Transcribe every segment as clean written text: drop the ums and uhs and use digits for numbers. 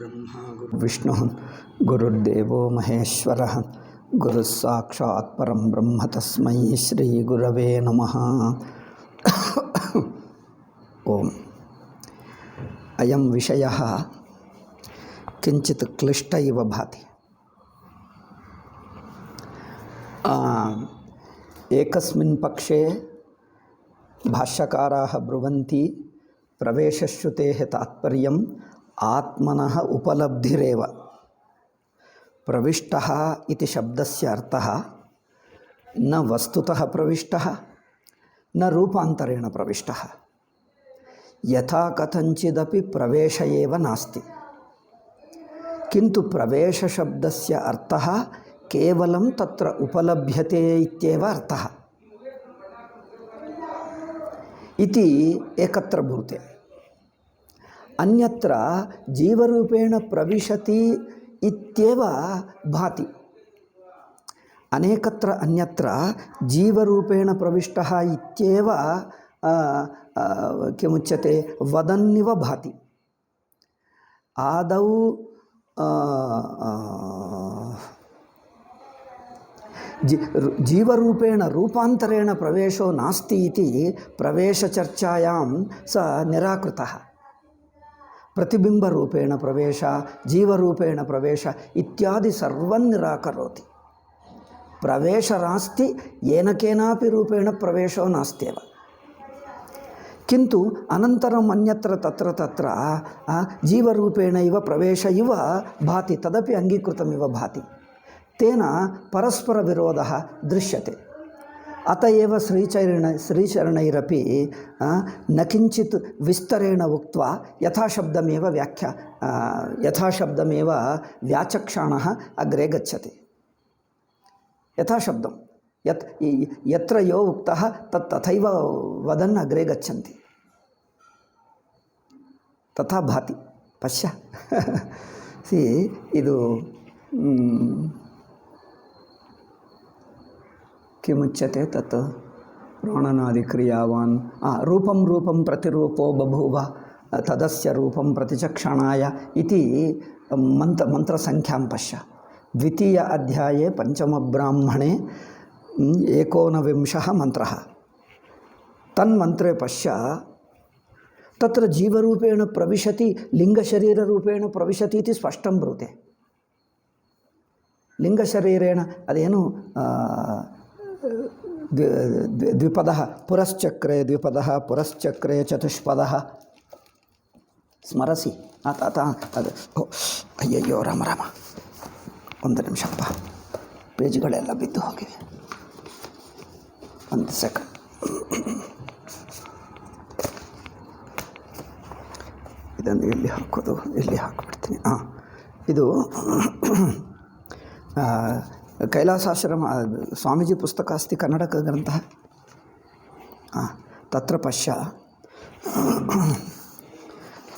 गुरुर्ब्रह्मा गुरुर्विष्णुः गुरुर्देवो महेश्वरः गुरुः साक्षात् परं ब्रह्म तस्मै श्रीगुरवे नमः। ओम अयं विषयः किञ्चित् क्लिष्ट इव भाति। एकस्मिन् पक्षे भाष्यकाराः ब्रुवन्ति प्रवेशश्रुतेः तात्पर्यम् आत्मनः उपलब्धिरेव। प्रविष्टः इति शब्दस्य अर्थः न वस्तुतः प्रविष्टः न रूपान्तरेण प्रविष्टः। यथा कथञ्चिदपि प्रवेश एव नास्ति, किन्तु प्रवेशशब्दस्य अर्थः केवलं तत्र उपलभ्यते इत्येव अर्थः इति एकत्र भूते। अन्यत्र जीवरूपेण प्रविशति इत्येव भाति। अनेकत्र अन्यत्र जीवरूपेण प्रविष्टः इत्येव किमुच्यते वदन्निव भाति। आदौ जीवरूपेण रूपान्तरेण प्रवेशो नास्ति इति प्रवेशचर्चायां स निराकृतः। प्रतिबिंबरूपेण प्रवेश, जीवरूपेण प्रवेश इत्यादि सर्वं निराकरोति। प्रवेशनास्ति, येन केनापि रूपेण प्रवेशो नास्त्येव। किन्तु अनन्तरम् अन्यत्र तत्र जीवरूपेण इव प्रवेश इव भाति, तदपि अङ्गीकृतमिव भाति। तेन परस्परविरोधः दृश्यते। अत एव श्रीचरणैरपि न किञ्चित् विस्तरेण उक्त्वा यथाशब्दमेव यथाशब्दमेव व्याचक्षाणः अग्रे गच्छति। यथाशब्दं यत्र यो उक्तः तत् तथैव वदन् अग्रे गच्छन्ति। तथा भाति। पश्य इदु किमुच्यते तत् प्राणनादिक्रियावान् रूपं रूपं प्रतिरूपो बभूव तदस्य रूपं प्रतिचक्षणाय इति मंत्रसंख्यां पश्य। द्वितीय अध्याये पंचमब्राह्मणे 19 मंत्रः। तन्मन्त्रे पश्य, तत्र जीवरूपेण प्रविशति, लिंगशरीररूपेण प्रविशति इति स्पष्टं ब्रूते। लिंगशरीरेण अदेनु द्विपदः पुरश्चक्रे द्विपदः पुरश्चक्रे चतुष्पदः स्मरसि? अಯ್ಯಯ್ಯೋ ರಾಮ ರಾಮ, ಒಂದು ನಿಮಿಷಪ್ಪ, ಪೇಜ್ಗಳೆಲ್ಲ ಬಿದ್ದು ಹೋಗಿವೆ. ಒಂದು ಸೆಕೆಂಡ್. ಇದನ್ನು ಇಲ್ಲಿ ಹಾಕೋದು, ಇಲ್ಲಿ ಹಾಕಿಬಿಡ್ತೀನಿ. ಇದು कैलासाश्रम स्वामीजी पुस्तक अस्ति, कन्नड ग्रन्थः। तत्र पश्य,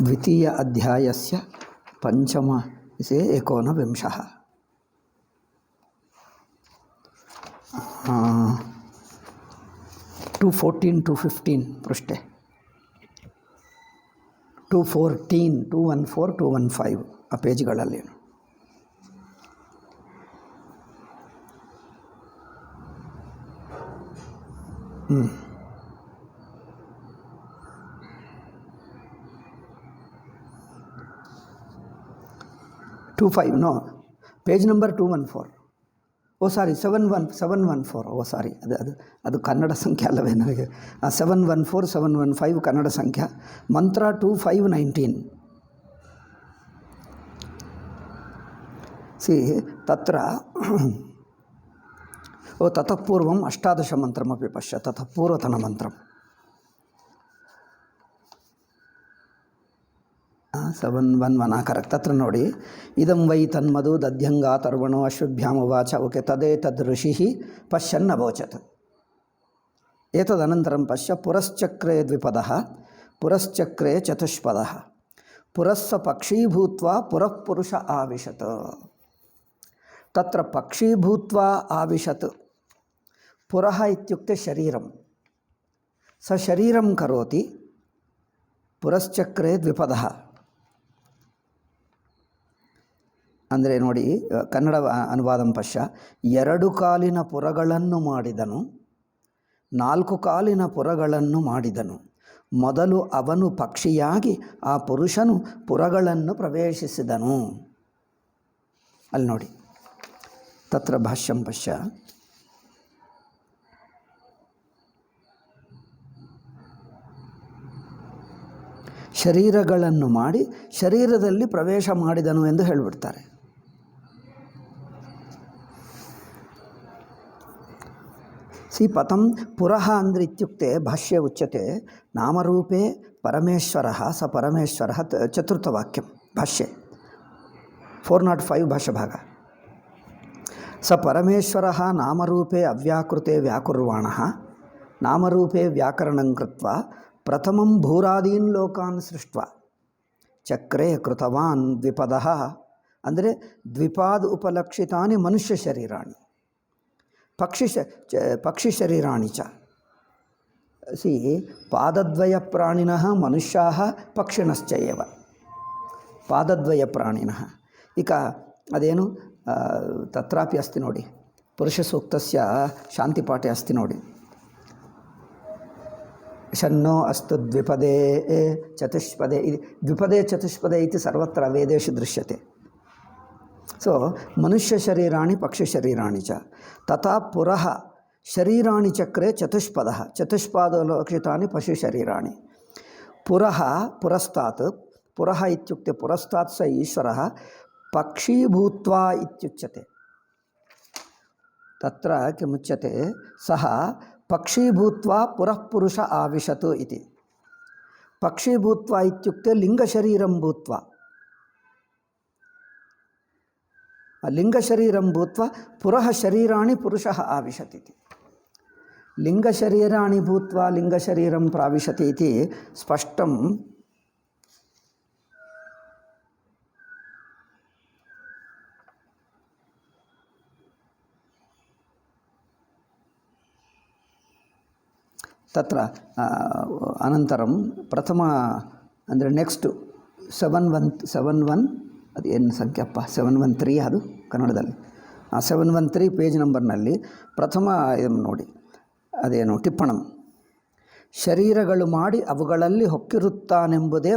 द्वितीय अध्यायस्य पंचम 19 214 215 पृष्ठे 214 214 215 आ पेज्गळल्लि टू 5 नो पेज नंबर 214 ओ सारी 714 ओ सारी ಅದು ಕನ್ನಡ ಸಂಖ್ಯೆ ಅಲ್ಲವೇ ನನಗೆ 714 715 ಕನ್ನಡ ಸಂಖ್ಯೆ ಮಂತ್ರ 2519 सी तत्र ओ ततः पूर्वम् 18 मन्त्रमपि पश्य। ततः पूर्वतनमन्त्रम् 711 करेक्ट। तत्र नोडि, इदं वै तन्मधु दध्यङ्गातर्वणो अश्वभ्यामुवाच ओके तदेतद् ऋषिः पश्यन् अवोचत्। एतदनन्तरं पश्य, पुरश्चक्रे द्विपदः पुरश्चक्रे चतुष्पदः पुरस्स पक्षी भूत्वा पुरः पुरुष आविशत्। तत्र पक्षी भूत्वा आविशत्। पुरः इत्युक्ते शरीरं, स शरीरं करोति। पुरश्चक्रे द्विपदः ಅಂದರೆ ನೋಡಿ ಕನ್ನಡ ಅನುವಾದಂ ಪಶ್ಯ. 2 ಕಾಲಿನ ಪುರಗಳನ್ನು ಮಾಡಿದನು, 4 ಕಾಲಿನ ಪುರಗಳನ್ನು ಮಾಡಿದನು. ಮೊದಲು ಅವನು ಪಕ್ಷಿಯಾಗಿ ಆ ಪುರುಷನು ಪುರಗಳನ್ನು ಪ್ರವೇಶಿಸಿದನು. ಅಲ್ಲಿ ನೋಡಿ, ತತ್ರ ಭಾಷ್ಯಂ ಪಶ್ಯ. ಶರೀರಗಳನ್ನು ಮಾಡಿ ಶರೀರದಲ್ಲಿ ಪ್ರವೇಶ ಮಾಡಿದನು ಎಂದು ಹೇಳಿಬಿಡ್ತಾರೆ. ಪತಂ ಪುರಃ ಅಂದರೆ ಇತ್ಯುಕ್ತೆ ಭಾಷ್ಯ ಉಚ್ಯತೆ ನಾಮರೂಪೇ ಪರಮೇಶ್ವರ ಸ ಪರಮೇಶ್ವರ. ಚತುರ್ಥವಾಕ್ಯಂ ಭಾಷ್ಯೆ 405 ಭಾಷ್ಯಭಾಗ. ಸ ಪರಮೇಶ್ವರ ನಾಮರೂಪೇ ಅವ್ಯಾಕೃತೆ ವ್ಯಾಕುರ್ವಾಣ ನಾಮರೂಪೇ ವ್ಯಾಕರಣಂ ಕೃತ್ವಾ ಪ್ರಥಮಂ ಭೂರಾದೀನ್ ಲೋಕಾನ್ ಸೃಷ್ಟ್ವಾ ಚಕ್ರೇ ಕೃತವಾನ್ ದ್ವಿಪದಃ. ಅಂದರೆ ದ್ವಿಪಾದ್ ಉಪಲಕ್ಷಿತಾನಿ ಮನುಷ್ಯ ಶರೀರಾಣಿ ಪಕ್ಷಿ ಶರೀರಾಣಿ ಚ. ಪಾದದ್ವಯ ಪ್ರಾಣಿನಃ ಮನುಷ್ಯಾಃ ಪಕ್ಷಿಣಶ್ಚ ಏವ. ಪಾದದ್ವಯ ಪ್ರಾಣಿನಃ ಈಗ ಅದೇನು ತತ್ರಾಪಿ ಅಸ್ತಿ ನೋಡಿ, ಪುರುಷ ಸೂಕ್ತಸ್ಯ ಶಾಂತಿಪಾಠೆ ಅಸ್ತಿ ನೋಡಿ. ಶನ್ನೋ ಅಸ್ತು ದ್ವಿಪದೇ ಚತುಷ್ಪದೇ. ದ್ವಿಪದೇ ಚತುಷ್ಪದೇ ಇತಿ ಸರ್ವತ್ರ ವೇದೇಶು ದೃಶ್ಯತೆ. ಸೊ ಮನುಷ್ಯ ಶರೀರಾಣಿ ಪಕ್ಷಿ ಶರೀರಾಣಿ ಚ ತಥಾ ಪುರಃ ಶರೀರಾಣಿ ಚಕ್ರೆ ಚತುಷ್ಪದಃ ಚತುಷ್ಪಾದಲಕ್ಷಿತಾನಿ ಪಶು ಶರೀರಾಣಿ. ಪುರಃ ಪುರಸ್ತಾತ್. ಪುರಃ ಇತ್ಯುಕ್ತೆ ಪುರಸ್ತಾತ್ ಸ ಈಶ್ವರಃ ಪಕ್ಷೀಭೂತ್ವಾ ಇತ್ಯುಚ್ಯತೆ. ತತ್ರ ಕಿಮುಚ್ಯತೆ ಸಹ ಪಕ್ಷೀಭೂತ್ವಾ ಪುರಃ ಪುರುಷ ಆವಿಶತು ಇತಿ. ಪಕ್ಷೀಭೂತ್ವಾ ಇತ್ಯುಕ್ತೆ ಲಿಂಗಶರೀರಂ ಭೂತ್ವಾ. ಲಿಂಗಶರೀರಂ ಭೂತ್ವಾ ಪುರಃ ಶರೀರಾಣಿ ಪುರುಷಃ ಆವಿಶತಿ. ಲಿಂಗಶರೀರಾಣಿ ಭೂತ್ವಾ ಲಿಂಗಶರೀರಂ ಪ್ರಾವಿಶತಿ ಇತಿ ಸ್ಪಷ್ಟಂ. ತತ್ರ ಅನಂತರಂ ಪ್ರಥಮ ಅಂದರೆ ನೆಕ್ಸ್ಟು 711 ಅದು ಏನು ಸಂಖ್ಯೆಪ್ಪ 713 ಅದು ಕನ್ನಡದಲ್ಲಿ 713 ಪೇಜ್ ನಂಬರ್ನಲ್ಲಿ ಪ್ರಥಮ ಇದನ್ನು ನೋಡಿ, ಅದೇನು ಟಿಪ್ಪಣಂ. ಶರೀರಗಳು ಮಾಡಿ ಅವುಗಳಲ್ಲಿ ಹೊಕ್ಕಿರುತ್ತಾನೆಂಬುದೇ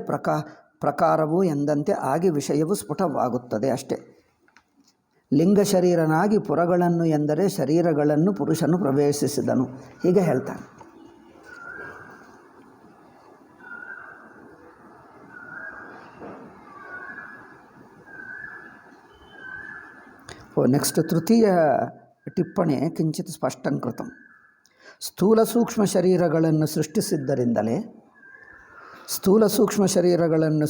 ಪ್ರಕಾರವು ಎಂದಂತೆ ಆಗಿ ವಿಷಯವು ಸ್ಫುಟವಾಗುತ್ತದೆ ಅಷ್ಟೇ. ಲಿಂಗ ಶರೀರನಾಗಿ ಪುರಗಳನ್ನು ಎಂದರೆ ಶರೀರಗಳನ್ನು ಪುರುಷನು ಪ್ರವೇಶಿಸಿದನು ಹೀಗೆ ಹೇಳ್ತಾನೆ. ನೆಕ್ಸ್ಟ್ ತೃತೀಯ ಟಿಪ್ಪಣಿ ಕಿಂಚಿತ್ ಸ್ಪಷ್ಟಂಕೃತಂ. ಸ್ಥೂಲ ಸೂಕ್ಷ್ಮ ಶರೀರಗಳನ್ನು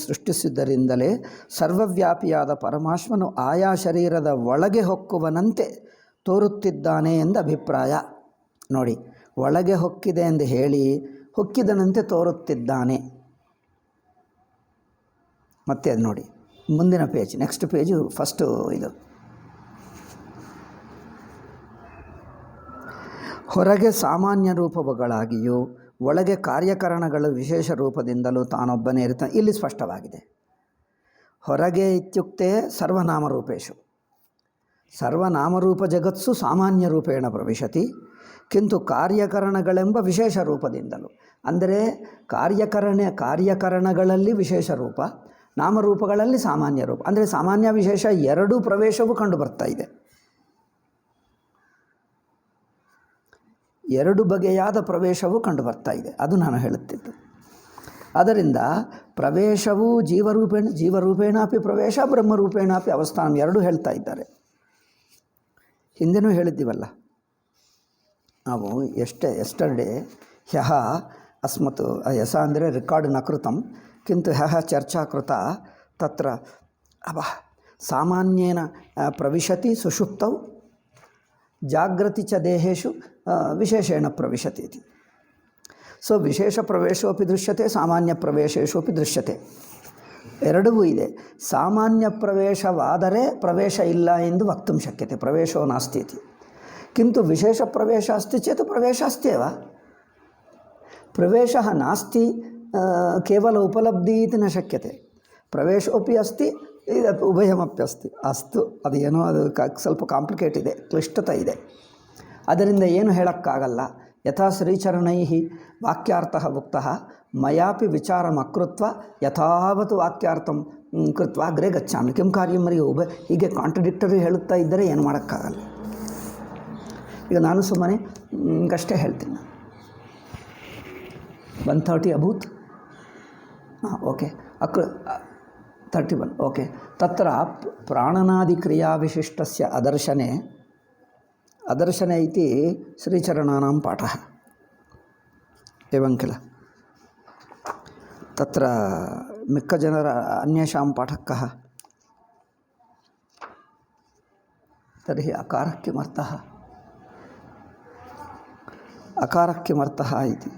ಸೃಷ್ಟಿಸಿದ್ದರಿಂದಲೇ ಸರ್ವವ್ಯಾಪಿಯಾದ ಪರಮಾತ್ಮನು ಆಯಾ ಶರೀರದ ಒಳಗೆ ಹೊಕ್ಕುವನಂತೆ ತೋರುತ್ತಿದ್ದಾನೆ ಎಂದು ಅಭಿಪ್ರಾಯ. ನೋಡಿ, ಒಳಗೆ ಹೊಕ್ಕಿದೆ ಎಂದು ಹೇಳಿ ಹೊಕ್ಕಿದನಂತೆ ತೋರುತ್ತಿದ್ದಾನೆ. ಮತ್ತೆ ಅದು ನೋಡಿ ಮುಂದಿನ ಪೇಜ್, ನೆಕ್ಸ್ಟ್ ಪೇಜು ಫಸ್ಟು ಇದು. ಹೊರಗೆ ಸಾಮಾನ್ಯ ರೂಪಗಳಾಗಿಯೂ ಒಳಗೆ ಕಾರ್ಯಕರಣಗಳು ವಿಶೇಷ ರೂಪದಿಂದಲೂ ತಾನೊಬ್ಬನೇ ಇರ್ತಾನೆ. ಇಲ್ಲಿ ಸ್ಪಷ್ಟವಾಗಿದೆ. ಹೊರಗೆ ಇತ್ಯುಕ್ತೆ ಸರ್ವನಾಮರೂಪೇಶು ಸರ್ವನಾಮರೂಪ ಜಗತ್ಸು ಸಾಮಾನ್ಯ ರೂಪೇಣ ಪ್ರವಿಶತಿ ಕಿಂತು ಕಾರ್ಯಕರಣಗಳೆಂಬ ವಿಶೇಷ ರೂಪದಿಂದಲೂ. ಅಂದರೆ ಕಾರ್ಯಕರಣಗಳಲ್ಲಿ ವಿಶೇಷ ರೂಪ, ನಾಮರೂಪಗಳಲ್ಲಿ ಸಾಮಾನ್ಯ ರೂಪ. ಅಂದರೆ ಸಾಮಾನ್ಯ ವಿಶೇಷ ಎರಡೂ ಪ್ರವೇಶವೂ ಕಂಡು ಬರ್ತಾ ಇದೆ. ಎರಡು ಬಗೆಯಾದ ಪ್ರವೇಶವೂ ಕಂಡು ಬರ್ತಾ ಇದೆ. ಅದು ನಾನು ಹೇಳುತ್ತಿದ್ದು. ಆದ್ದರಿಂದ ಪ್ರವೇಶವು ಜೀವರೂಪೇಣಾಪಿ ಪ್ರವೇಶ, ಬ್ರಹ್ಮರೂಪೇಣಾಪಿ ಅವಸ್ಥಾನ ಎರಡೂ ಹೇಳ್ತಾ ಇದ್ದಾರೆ. ಹಿಂದೆನೂ ಹೇಳಿದ್ದೀವಲ್ಲ ನಾವು, ಎಸ್ಟರ್ಡೇ ಹ್ಯಃ ಅಸ್ಮತ್ ಯಸ ಅಂದರೆ ರೆಕಾರ್ಡ್ ನ ಕೃತಂ ಕಿಂತು ಹ್ಯಃ ಚರ್ಚಾ ಕೃತ ತತ್ರ ಸಾಮಾನ್ಯೇನ ಪ್ರವಿಶತಿ ಸುಷುಪ್ತೌ ಜಾಗೃತಿ ಚ ದೇಹೇಶು ವಿಶೇಷೇಣ ಪ್ರವಿಶತಿ ಇತಿ. ಸೊ ವಿಶೇಷ ಪ್ರವೇಶೋಪಿ ದೃಶ್ಯತೆ, ಸಾಮಾನ್ಯ ಪ್ರವೇಶೇಶೋಪಿ ದೃಶ್ಯತೆ, ಎರಡೂ ಇದೆ. ಸಾಮಾನ್ಯ ಪ್ರವೇಶವಾದರೆ ಪ್ರವೇಶ ಇಲ್ಲ ಎಂದು ವಕ್ತುಂ ಶಕ್ಯತೆ, ಪ್ರವೇಶೋ ನಾಸ್ತಿ ಇತಿ. ಕಿಂತು ವಿಶೇಷ ಪ್ರವೇಶ ಅಸ್ತಿ ಚೇತ್ ಪ್ರವೇಶ ಅಸ್ತ್ಯೇವ. ಪ್ರವೇಶ ನಾಸ್ತಿ ಕೇವಲ ಉಪಲಬ್ಧಿ ಇತಿ ನ ಶಕ್ಯತೆ. ಪ್ರವೇಶೋಪಿ ಅಸ್ತಿ ಇದು ಉಭಯಮಪ್ಯಸ್ತಿ ಅಸ್ತು. ಅದು ಏನೋ ಅದು ಸ್ವಲ್ಪ ಕಾಂಪ್ಲಿಕೇಟ್ ಇದೆ, ಕ್ಲಿಷ್ಟತೆ ಇದೆ. ಅದರಿಂದ ಏನು ಹೇಳೋಕ್ಕಾಗಲ್ಲ. ಯಥಾ ಶ್ರೀಚರಣೈ ವಾಕ್ಯಾರ್ಥ ಉಕ್ತಃ ಮಯಾಪಿ ವಿಚಾರಮಕೃತ್ವ ಯಥಾವತ್ ವಾಕ್ಯಾರ್ಥಂ ಕೃತ್ವ ಅಗ್ರೆ ಗಚ್ಚಾಮಿ ಕಿಂ ಕಾರ್ಯಂ ಮರಿ ಹೀಗೆ ಕಾಂಟ್ರಡಿಕ್ಟರಿ ಹೇಳುತ್ತಾ ಇದ್ದರೆ ಏನು ಮಾಡೋಕ್ಕಾಗಲ್ಲ. ಈಗ ನಾನು ಸುಮ್ಮನೆ ಅಷ್ಟೇ ಹೇಳ್ತೀನಿ. 130 ಅಭೂತ್. ಓಕೆ. 31. ಓಕೆ. ತತ್ರ ಪ್ರಾಣನಾದಿಕ್ರಿಯಾವಿಶಿಷ್ಟಸ್ಯ ಅದರ್ಶನೆ ಇತಿ ಶ್ರೀಚರಣಾನಾಂ ಪಾಠಃ ಏವಂ ಕಿಲ. ತತ್ರ ಮಿಕ್ಕ ಜನರ ಅನ್ಯೇಷಾಂ ಪಾಠಃ ಕಃ ತರ್ಹಿ ಅಕಾರಃ ಕಿಮರ್ಥಃ ಇತಿ.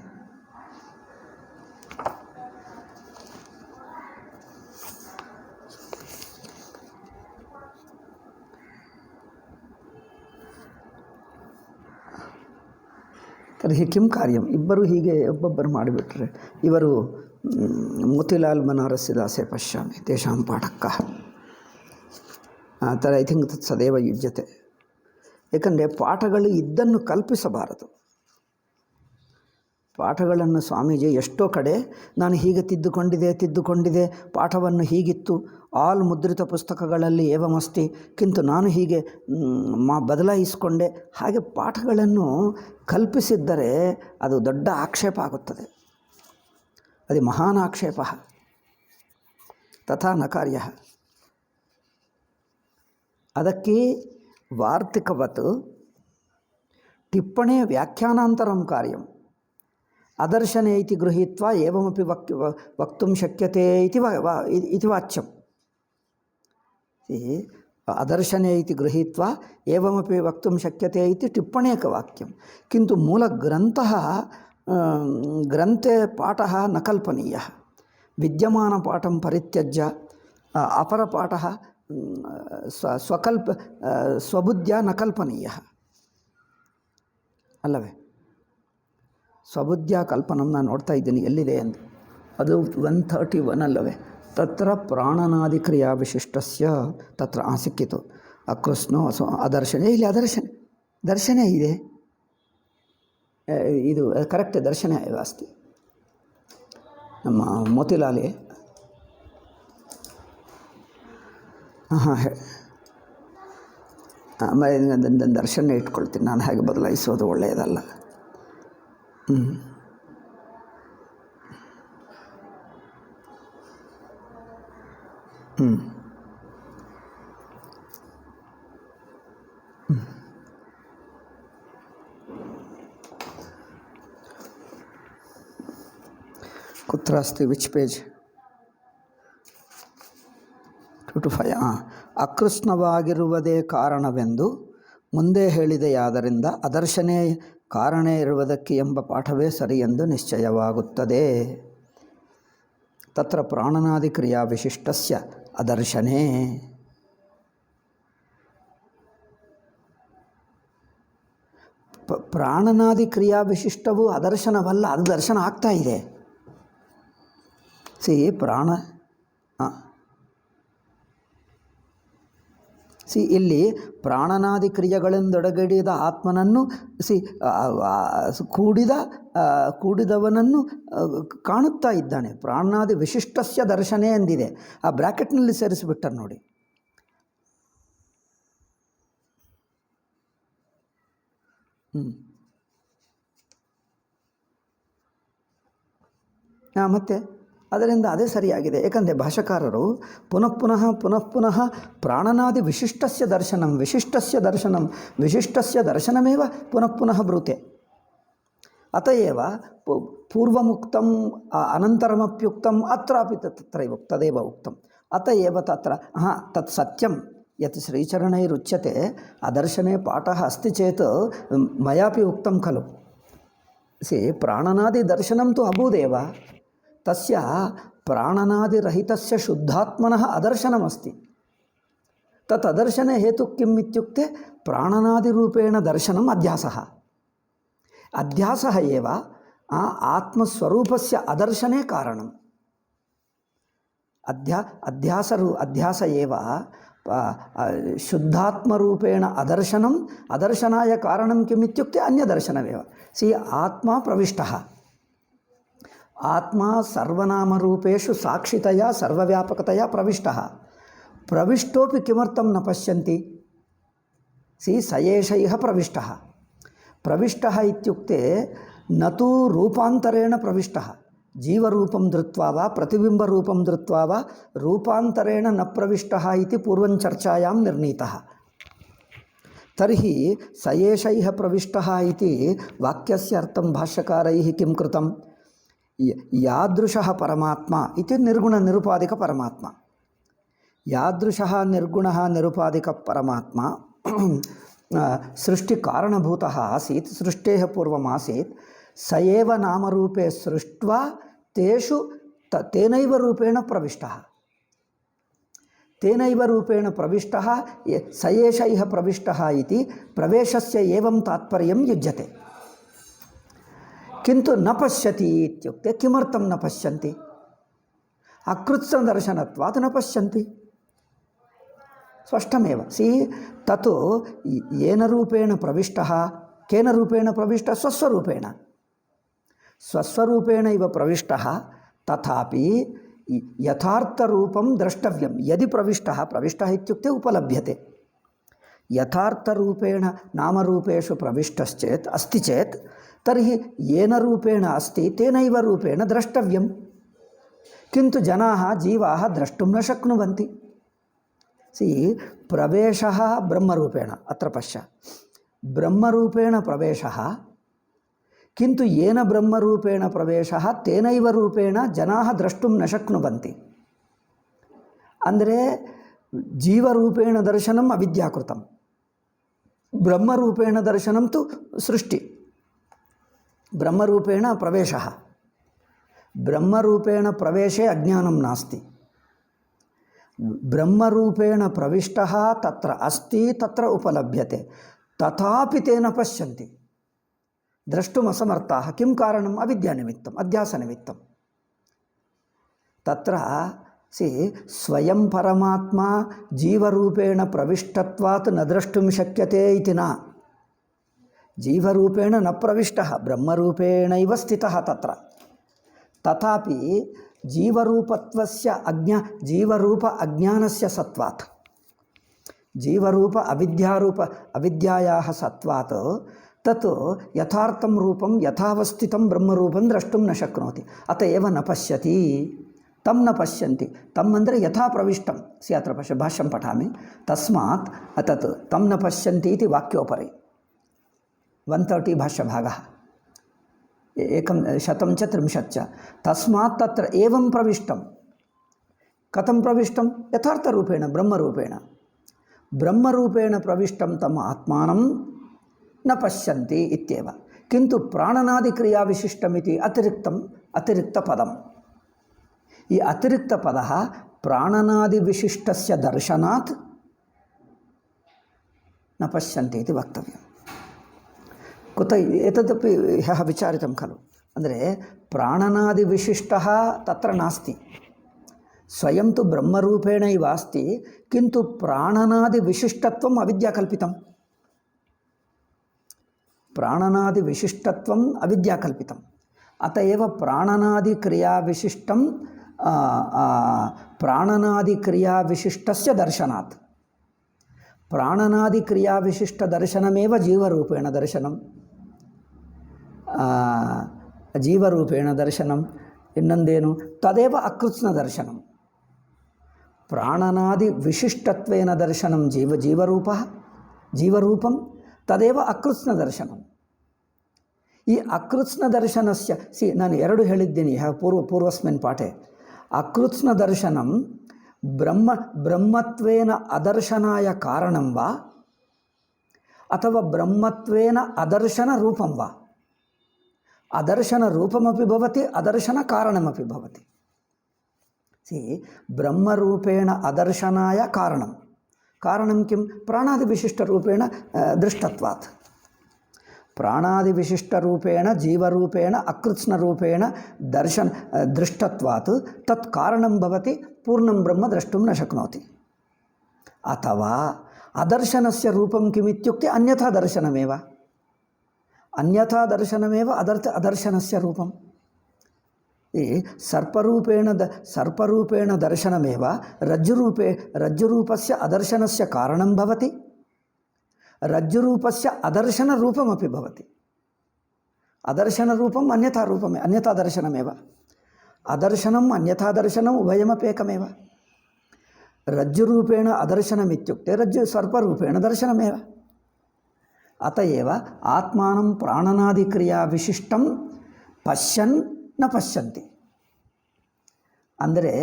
ತರ್ಹಿ ಕಿಂ ಕಾರ್ಯಂ. ಇಬ್ಬರು ಹೀಗೆ ಒಬ್ಬೊಬ್ಬರು ಮಾಡಿಬಿಟ್ರೆ ಇವರು ಮೋತಿಲಾಲ್ ಬನಾರಸ್ಸಿದಾಸೆ ಪಶ್ಯಾಮಿ ತೇಷಾಂ ಪಾಠಕ್ಕ ಥರ ಐ ಥಿಂಕ್ ಸದೈವ ಯುಜ್ಯತೆ. ಏಕೆಂದರೆ ಪಾಠಗಳು ಇದ್ದನ್ನು ಕಲ್ಪಿಸಬಾರದು. ಪಾಠಗಳನ್ನು ಸ್ವಾಮೀಜಿ ಎಷ್ಟೋ ಕಡೆ ನಾನು ಹೀಗೆ ತಿದ್ದುಕೊಂಡಿದೆ, ಪಾಠವನ್ನು ಹೀಗಿತ್ತು, ಆಲ್ ಮುದ್ರಿತ ಪುಸ್ತಕಗಳಲ್ಲಿ ಏವಮಸ್ತಿ, ಕಿಂತು ನಾನು ಹೀಗೆ ಬದಲಾಯಿಸಿಕೊಂಡೆ, ಹಾಗೆ ಪಾಠಗಳನ್ನು ಕಲ್ಪಿಸಿದ್ದರೆ ಅದು ದೊಡ್ಡ ಆಕ್ಷೇಪ ಆಗುತ್ತದೆ. ಅದು ಮಹಾನ್ ಆಕ್ಷೇಪ. ತಥಾ ನ ಕಾರ್ಯ. ಅದಕ್ಕೆ ವಾರ್ತಿಕವತ್ ಟಿಪ್ಪಣೆ ವ್ಯಾಖ್ಯಾನಾಂತರಂ ಕಾರ್ಯಂ ಅದರ್ಶನೆ ಇತಿ ಗೃಹೀತ್ವಾ ಏವಮಪಿ ವಕ್ತುಂ ಶಕ್ಯತೆ ಇತಿ ವಾಚ್ಯಂ. ಅದರ್ಶನೆ ಇತಿ ಗೃಹೀತ್ವಾ ಏವಮಪಿ ವಕ್ತುಂ ಶಕ್ಯತೆ ಇತಿ ಟಿಪ್ಪಣೇಕ ವಾಕ್ಯಂ. ಕಿಂತು ಮೂಲಗ್ರಂಥಃ ಗ್ರಂಥೆ ಪಾಠಃ ನ ಕಲ್ಪನೀಯಃ. ವಿದ್ಯಮಾನಪಾಠಂ ಪರಿತ್ಯಜ್ಯ ಅಪರಪಾಠಃ ಸ್ವಬುದ್ಧ್ಯ ನ ಕಲ್ಪನೀಯಃ ಅಲ್ಲವೇ? ಸ್ವಬುದ್ಧ್ಯ ಕಲ್ಪನಂ ನಾನು ನೋಡ್ತಾ ಇದ್ದೀನಿ ಎಲ್ಲಿದೆ ಅಂತ. ಅದು 131 ಅಲ್ಲವೇ? ತತ್ರ ಪ್ರಾಣನಾದಿಕ್ರಿಯಾ ವಿಶಿಷ್ಟಸ್ಯ ತತ್ರ ಸಿಕ್ಕಿತು. ಅಕೃಷ್ಣೋ ಅದರ್ಶನೆ, ಇಲ್ಲಿ ದರ್ಶನ ಇದೆ. ಇದು ಕರೆಕ್ಟ್, ದರ್ಶನ ಅಸ್ತಿ. ನಮ್ಮ ಮೋತಿಲಾಲಿ ದರ್ಶನ ಇಟ್ಕೊಳ್ತೀನಿ ನಾನು, ಹಾಗೆ ಬದಲಾಯಿಸೋದು ಒಳ್ಳೆಯದಲ್ಲ. ಕುತ್ರ ಅಸ್ತಿ? Which page? 2 to 5. ಅಕೃಷ್ಣವಾಗಿರುವುದೇ ಕಾರಣವೆಂದು ಮುಂದೆ ಹೇಳಿದೆಯಾದ್ದರಿಂದ ಅದರ್ಶನೇ ಕಾರಣ ಇರುವುದಕ್ಕೆ ಎಂಬ ಪಾಠವೇ ಸರಿ ಎಂದು ನಿಶ್ಚಯವಾಗುತ್ತದೆ. ತತ್ರ ಪ್ರಾಣನಾದಿ ಕ್ರಿಯಾ ವಿಶಿಷ್ಟಸ್ಯ ಅದರ್ಶನೇ. ಪ್ರಾಣನಾದಿ ಕ್ರಿಯಾ ವಿಶಿಷ್ಟವು ಅದರ್ಶನವಲ್ಲ, ಅದು ದರ್ಶನ ಆಗ್ತಾ ಇದೆ. ಇಲ್ಲಿ ಪ್ರಾಣನಾದಿ ಕ್ರಿಯೆಗಳಿಂದೊಡಗಡಿದ ಆತ್ಮನನ್ನು ಕೂಡಿದವನನ್ನು ಕಾಣುತ್ತಾ ಇದ್ದಾನೆ. ಪ್ರಾಣನಾದಿ ವಿಶಿಷ್ಟಸ್ಯ ದರ್ಶನೇ ಎಂದಿದೆ, ಆ ಬ್ರ್ಯಾಕೆಟ್ನಲ್ಲಿ ಸೇರಿಸಿಬಿಟ್ಟರು ನೋಡಿ. ಮತ್ತೆ ಅದರಿಂದ ಅದೇ ಸರಿಯಾಗಿದೆ. ಏಕೆಂದರೆ ಭಾಷಾಕಾರರು ಪುನಃ ಪ್ರಾಣನಾದಿ ವಿಶಿಷ್ಟಸ್ಯ ದರ್ಶನಮೇವ ಪುನಃ ಬ್ರೂತೆ. ಅತಏವ ಪೂರ್ವಮುಕ್ತಂ ಅನಂತರಮಪ್ಯುಕ್ತಂ ಅತ್ರಾಪಿ ತದೇವ ಉಕ್ತಂ. ಅತಏವ ತತ್ರ ತತ್ ಸತ್ಯಂ ಯತ್ ಶ್ರೀಚರಣೈರುಚ್ಯತೆ ಅದರ್ಶನೆ ಪಾಠಃ ಅಸ್ತಿ ಚೇತ್ ಮಯಾಪಿ ಉಕ್ತಂ ಖಲು. ಪ್ರಾಣನಾದಿ ದರ್ಶನಂ ತು ಅಭೂದೇವ, ತಸ್ಯ ಪ್ರಾಣನಾದಿರಹಿತಸ್ಯ ಶುದ್ಧಾತ್ಮನಃ ಅದರ್ಶನಮಸ್ತಿ. ತತ್ ಅದರ್ಶನ ಹೇತು ಕಿಮ್ ಇತ್ಯುಕ್ತೆ ಪ್ರಾಣನಾದಿರೂಪೇಣ ದರ್ಶನಂ ಅಧ್ಯಾಸಃ. ಅಧ್ಯಾಸಃ ಏವ ಆತ್ಮಸ್ವರೂಪಸ್ಯ ಅದರ್ಶನೇ ಕಾರಣಂ. ಅಧ್ಯಾಸ ಏವ ಶುದ್ಧಾತ್ಮರೂಪೇಣ ಅದರ್ಶನಂ ಅದರ್ಶನಾಯ ಕಾರಣಂ ಕಿಮ್ ಇತ್ಯುಕ್ತೆ ಅನ್ಯದರ್ಶನವೇವ. ಸಿ ಆತ್ಮ ಪ್ರವಿಷ್ಟಃ, ಆತ್ಮ ಸರ್ವನಾಮರೂಪೇಷು ಸಾಕ್ಷಿತಯ ಸರ್ವವ್ಯಾಪಕತೆಯ ಪ್ರವಿಷ್ಟಃ. ಪ್ರವಿಷ್ಟೋಪಿ ಕಿಮರ್ಥಂ ನ ಪಶ್ಯಂತಿ? ಸಿ ಸ ಏಷ ಇಹ ಪ್ರವಿಷ್ಟಃ. ಪ್ರವಿಷ್ಟಃ ಇತ್ಯುಕ್ತೆ ನ ತು ರೂಪಾಂತರೇಣ ಪ್ರವಿಷ್ಟಃ. ಜೀವರೂಪಂ ಧೃತ್ವಾ ವಾ ಪ್ರತಿಬಿಂಬರೂಪಂ ಧೃತ್ವಾ ವಾ ರೂಪಾಂತರೇಣ ನ ಪ್ರವಿಷ್ಟಃ ಇತಿ ಪೂರ್ವಂ ಚರ್ಚಾಯಾಂ ನಿರ್ಣೀತಃ. ತರ್ಹಿ ಸ ಏಷ ಇಹ ಪ್ರವಿಷ್ಟಃ ಇತಿ ವಾಕ್ಯಸ್ಯ ಅರ್ಥಂ ಭಾಷ್ಯಕಾರೈಃ ಕಿಂ ಕೃತಂ? ಯಾದೃಶಃ ಪರಮಾತ್ಮ ಇತಿ ನಿರ್ಗುಣ ನಿರುಪಾದಿಕ ಪರಮಾತ್ಮ. ಯಾದೃಶಃ ನಿರ್ಗುಣಃ ನಿರುಪಾದಿಕ ಪರಮಾತ್ಮ ಸೃಷ್ಟಿ ಕಾರಣಭೂತಃ ಆಸೀತ್, ಸೃಷ್ಟೇಃ ಪೂರ್ವಮಾಸೀತ್. ಸ ಏವ ನಾಮರೂಪೇ ಸೃಷ್ಟ್ವಾ ತೇಷು ತೇನೈವ ರೂಪೇಣ ಪ್ರವಿಷ್ಟಃ. ತೇನೈವ ರೂಪೇಣ ಪ್ರವಿಷ್ಟಃ ಸ ಏಷ ಇಹ ಪ್ರವಿಷ್ಟಃ ಇತಿ ಪ್ರವೇಶಸ್ಯ ಏವಂ ತಾತ್ಪರ್ಯಂ ಯುಜ್ಯತೆ. ಕಿಂತು ನ ಪಶ್ಯತಿ ಇತ್ಯುಕ್ತೆ ಕಿಮರ್ಥಂ ನ ಪಶ್ಯಂತಿ? ಅಕೃತ್ಸ್ನ ದರ್ಶನತ್ವಾತ್ ನ ಪಶ್ಯಂತಿ. ಸ್ಪಷ್ಟಮೇವ. ಸಿ ತತ್ ಯೇನ ರೂಪೇಣ ಪ್ರವಿಷ್ಟಃ, ಕೇನ ರೂಪೇಣ ಪ್ರವಿಷ್ಟ? ಸ್ವಸ್ವರೂಪೇಣ. ಸ್ವಸ್ವರೂಪೇಣ ಇವ ಪ್ರವಿಷ್ಟಃ. ತಥಾಪಿ ಯಥಾರ್ಥರೂಪಂ ದ್ರಷ್ಟವ್ಯಂ. ಯದಿ ಪ್ರವಿಷ್ಟಃ, ಪ್ರವಿಷ್ಟಃ ಇತ್ಯುಕ್ತೆ ಉಪಲಭ್ಯತೆ. ಯಥಾರ್ಥರೂಪೇಣ ನಾಮರೂಪೇಷು ಪ್ರವಿಷ್ಟಶ್ಚೇತ್ ಅಸ್ತಿ ಚೇತ್ ತರ್ಹಿ ಯೇನ ರೂಪೇಣ ಅಸ್ತಿ ತೇನೈವ ರೂಪೇಣ ದ್ರಷ್ಟವ್ಯಂ. ಕಿಂತು ಜನಾಃ ಜೀವಾಃ ದ್ರಷ್ಟುಂ ನ ಶಕ್ನುವಂತಿ. ಸಿ ಪ್ರವೇಶಃ ಬ್ರಹ್ಮರೂಪೇಣ ಅತ್ರ ಪಶ್ಯ. ಬ್ರಹ್ಮರೂಪೇಣ ಪ್ರವೇಶಃ, ಕಿಂತು ಯೇನ ಬ್ರಹ್ಮರೂಪೇಣ ಪ್ರವೇಶಃ ತೇನೈವ ರೂಪೇಣ ಜನಾಃ ದ್ರಷ್ಟುಂ ನ ಶಕ್ನುವಂತಿ. ಅಂದರೆ ಜೀವರೂಪೇಣ ದರ್ಶನಂ ಅವಿದ್ಯಾಕೃತಂ, ಬ್ರಹ್ಮರೂಪೇಣ ದರ್ಶನಂ ತು ಸೃಷ್ಟಿ. ಬ್ರಹ್ಮರೂಪೇಣ ಪ್ರವೇಶಃ, ಬ್ರಹ್ಮರೂಪೇಣ ಪ್ರವೇಶೇ ಅಜ್ಞಾನಂ ನಾಸ್ತಿ. ಬ್ರಹ್ಮರೂಪೇಣ ಪ್ರವಿಷ್ಟಃ ತತ್ರ ಅಸ್ತಿ, ತತ್ರ ಉಪಲಭ್ಯತೆ. ತಥಾಪಿ ತೇನ ಪಶ್ಯಂತಿ, ದ್ರಷ್ಟುಂ ಅಸಮರ್ಥಾಃ. ಕಿಂ ಕಾರಣಂ? ಅವಿದ್ಯಾನಿಮಿತ್ತಂ, ಅಧ್ಯಾಸನಿಮಿತ್ತಂ. ತತ್ರ ಸಿ ಸ್ವಯಂ ಪರಮಾತ್ಮ ಜೀವರೂಪೇಣ ಪ್ರವಿಷ್ಟತ್ವಾತ್ ನ ದ್ರಷ್ಟುಂ ಶಕ್ಯತೆ ಇತಿ ನ. ಜೀವರೂಪೇಣ ನ ಪ್ರವಿಷ್ಟಃ, ಬ್ರಹ್ಮರೂಪೇಣೈವ ಸ್ಥಿತಃ ತತ್ರ. ತಥಾಪಿ ಜೀವರೂಪತ್ವಸ್ಯ ಜೀವರೂಪ ಅಜ್ಞಾನಸ್ಯ ಸತ್ವಾತ್, ಜೀವರೂಪ ಅವಿದ್ಯಾಯಾಃ ಸತ್ವಾತ್ ತತ್ ಯಥಾರ್ಥಂ ರೂಪಂ ಯಥಾವಸ್ಥಿತಂ ಬ್ರಹ್ಮರೂಪಂ ದ್ರಷ್ಟುಂ ನ ಶಕ್ನೋತಿ. ಅತಏವ ನ ಪಶ್ಯತಿ. ತಂ ನ ಪಶ್ಯಂತಿ. ತಮ್ ಅಂದರೆ ಯಥಾ ಪ್ರವಿಷ್ಟಂ. ಸಿ ಅತ್ರ ಪಶ್ಯ ಭಾಷ್ಯಂ ಪಠಾಮಿ. ತಸ್ಮಾತ್ ಅತತ್ ತಂ ನ ಪಶ್ಯಂತಿ ಇತಿ ವಾಕ್ಯೋಪರಿ 130 ಭಾಷ್ಯಭಾಗಃ. 130 ತಸ್ಮಾತ್ ತತ್ರ ಏವಂ ಪ್ರವಿಷ್ಟಂ. ಕಥಂ ಪ್ರವಿಷ್ಟಂ? ಯಥಾರ್ಥರೂಪೇಣ ಬ್ರಹ್ಮರೂಪೇಣ. ಬ್ರಹ್ಮರೂಪೇಣ ಪ್ರವಿಷ್ಟಂ ತಮ್ಮ ಆತ್ಮಾನಂ ನ ಪಶ್ಯಂತಿ ಇತ್ಯೇವ. ಕಿಂತು ಪ್ರಾಣನಾದಿಕ್ರಿಯಾ ವಿಶಿಷ್ಟಮಿತಿ ಅತಿರಿಕ್ತ ಪದಂ. ಈ ಅತಿರಿಕ್ತ ಪದ ಪ್ರಾಣನಾದಿ ವಿಶಿಷ್ಟಸ್ಯ ದರ್ಶನಾತ್ ನ ಪಶ್ಯಂತಿ ಇತಿ ವಕ್ತವ್ಯಂ. ಕುತ ಏತದಪಿ ಹ್ಯಃ ವಿಚಾರಿತಂ ಖಲು. ಅಂದರೆ ಪ್ರಾಣನಾದಿ ವಿಶಿಷ್ಟಃ ತತ್ರ ನಾಸ್ತಿ, ಸ್ವಯಂ ತು ಬ್ರಹ್ಮರೂಪೇಣೈವ ಅಸ್ತಿ, ಕಿಂತು ಪ್ರಾಣನಾದಿ ವಿಶಿಷ್ಟತ್ವಂ ಅವಿದ್ಯಾಕಲ್ಪಿತಂ. ಪ್ರಾಣನಾದಿ ವಿಶಿಷ್ಟತ್ವಂ ಅವಿದ್ಯಾಕಲ್ಪಿತಂ. ಅತಏವ ಪ್ರಾಣನಾದಿ ಕ್ರಿಯಾ ವಿಶಿಷ್ಟಂ ಪ್ರಾಣನಾದಿ ಕ್ರಿಯಾ ವಿಶಿಷ್ಟಸ್ಯ ದರ್ಶನಾತ್. ಪ್ರಾಣನಾದಿ ಕ್ರಿಯಾ ವಿಶಿಷ್ಟ ದರ್ಶನಮೇವ ಜೀವರೂಪೇಣ ದರ್ಶನಂ. ಜೀವರೂಪೇಣ ದರ್ಶನಂ. ಇನ್ನೊಂದೇನು? ತದೇವ ಅಕೃತ್ಸ್ನ ದರ್ಶನಂ. ಪ್ರಾಣನಾದಿ ವಿಶಿಷ್ಟತ್ವೇನ ದರ್ಶನಂ ಜೀವರೂಪಂ ತದೇವ ಅಕೃತ್ಸ್ನ ದರ್ಶನಂ. ಈ ಅಕೃತ್ಸ್ನ ದರ್ಶನಸ್ಯ ನಾನು ಎರಡು ಹೇಳಿದ್ದೀನಿ ಪೂರ್ವಸ್ಮಿನ್ ಪಾಠೆ. ಅಕೃತ್ಸ್ನ ದರ್ಶನಂ ಬ್ರಹ್ಮತ್ವೇನ ಅದರ್ಶನಾಯ ಕಾರಣಂ ವಾ ಅಥವಾ ಬ್ರಹ್ಮತ್ವೇನ ಅದರ್ಶನ ರೂಪಂ ವಾ. ಅದರ್ಶನ ರೂಪಮಪಿ ಭವತಿ, ಅದರ್ಶನ ಕಾರಣಮಪಿ ಭವತಿ. ಬ್ರಹ್ಮರೂಪೇಣ ಅದರ್ಶನಾಯ ಕಾರಣಂ. ಕಾರಣಂ ಕಿಂ? ಪ್ರಾಣಾದಿ ವಿಶಿಷ್ಟರೂಪೇಣ ದೃಷ್ಟತ್ವಾತ್. ಪ್ರಾಣಾದಿ ವಿಶಿಷ್ಟರೂಪೇಣ ಜೀವರೂಪೇಣ ಅಕೃತ್ಸ್ನರೂಪೇಣ ದೃಷ್ಟತ್ವಾತ್ ತತ್ ಕಾರಣಂ ಭವತಿ ಪೂರ್ಣಂ ಬ್ರಹ್ಮ ದ್ರಷ್ಟುಂ ನ ಶಕ್ನೋತಿ. ಅಥವಾ ಅದರ್ಶನಸ್ಯ ರೂಪಂ ಕಿಮಿತ್ಯುಕ್ತೆ ಅನ್ಯಥಾ ದರ್ಶನಮೇವ. ಅನ್ಯಥಾ ದರ್ಶನಮೇವ ಅದರ್ಶನಸ್ಯ ರೂಪಂ. ಈ ಸರ್ಪರೂಪೇಣ ದರ್ಶನಮೇವ ರಜ್ಜುರೂಪಸ್ಯ ಅದರ್ಶನಸ್ಯ ಕಾರಣಂ ಭವತಿ, ರಜ್ಜುರೂಪಸ್ಯ ಅದರ್ಶನರೂಪಮಪಿ ಭವತಿ. ಅದರ್ಶನರೂಪಂ ಅನ್ಯಥಾ ದರ್ಶನಮೇವ. ಅದರ್ಶನಂ ಅನ್ಯಥಾ ದರ್ಶನಂ ಉಭಯಮಪೇಕಮೇವ. ರಜ್ಜುರೂಪೇಣ ಅದರ್ಶನಮಿತ್ಯುಕ್ತೆ ಸರ್ಪರೂಪೇಣ ದರ್ಶನಮೇವ. ಅತಏವ ಆತ್ಮಾನಂ ಪ್ರಾಣನಾದಿಕ್ರಿಯಾ ವಿಶಿಷ್ಟಂ ಪಶ್ಯನ್ ನ ಪಶ್ಯಂತಿ. ಅಂದರೆ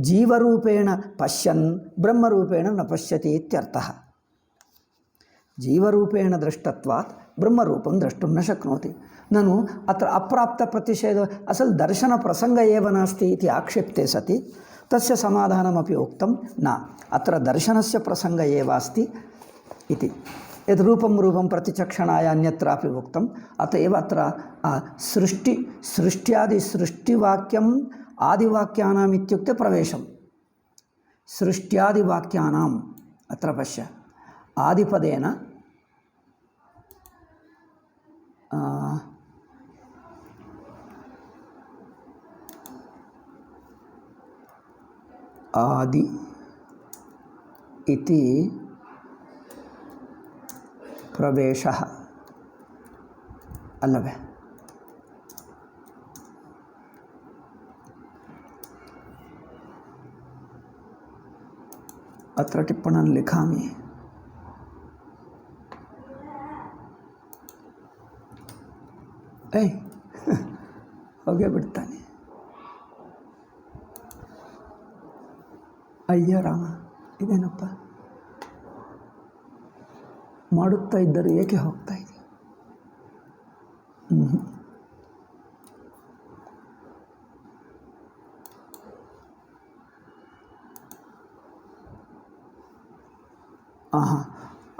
ಜೀವರೂಪೇಣ ಪಶ್ಯನ್ ಬ್ರಹ್ಮರೂಪೇಣ ನ ಪಶ್ಯತಿ ಇತ್ಯರ್ಥ. ಜೀವರೂಪೇಣ ದೃಷ್ಟತ್ವಾತ್ ಬ್ರಹ್ಮರೂಪಂ ದ್ರಷ್ಟುಂ ನ ಶಕ್ನೋತಿ. ನಾನು ಅತ್ರ ಅಪ್ರಾಪ್ತ ಪ್ರತಿಷೇಧ ಅಸಲ್ ದರ್ಶನ ಪ್ರಸಂಗ ಏವ ನಾಸ್ತಿ ಇತಿ ಆಕ್ಷೇಪ್ತೆ ಸತಿ ತಸ್ಯ ಸಮಾಧಾನಮಪಿ ಉಕ್ತಂ ನ ಅತ್ರ ದರ್ಶನಸ್ಯ ಪ್ರಸಂಗ ಏವ ಅಸ್ತಿ ಇತಿ. ಯದ್ ರೂಪಂ ಪ್ರತಿಚಕ್ಷಣಾಯ ಅನ್ಯತ್ರಾಪಿ ಉಕ್ತಂ ಅತಏವ ಅತ್ರ ಸೃಷ್ಟ್ಯಾದಿವಾಕ್ಯಂ ಆದಿವಾಕ್ಯಾನಾಂ ಇತ್ಯುಕ್ತೆ ಪ್ರವೇಶಂ. ಸೃಷ್ಟ್ಯಾದಿವಾಕ್ಯಾನಾಂ ಅತ್ರ ಪಶ್ಯ ಆದಿಪದೇನ ಆದಿ ಇತಿ ಪ್ರವೇಶಃ ಅಲ್ಲವೇ? अत्र टिप्पणं लिखामि. ಹೋಗೇ ಬಿಡ್ತಾನೆ. ಅಯ್ಯ ರಾಮ, ಇದೇನಪ್ಪ ಮಾಡುತ್ತಾ ಇದ್ದರೂ ಏಕೆ ಹೋಗ್ತಾ ಇದೆ?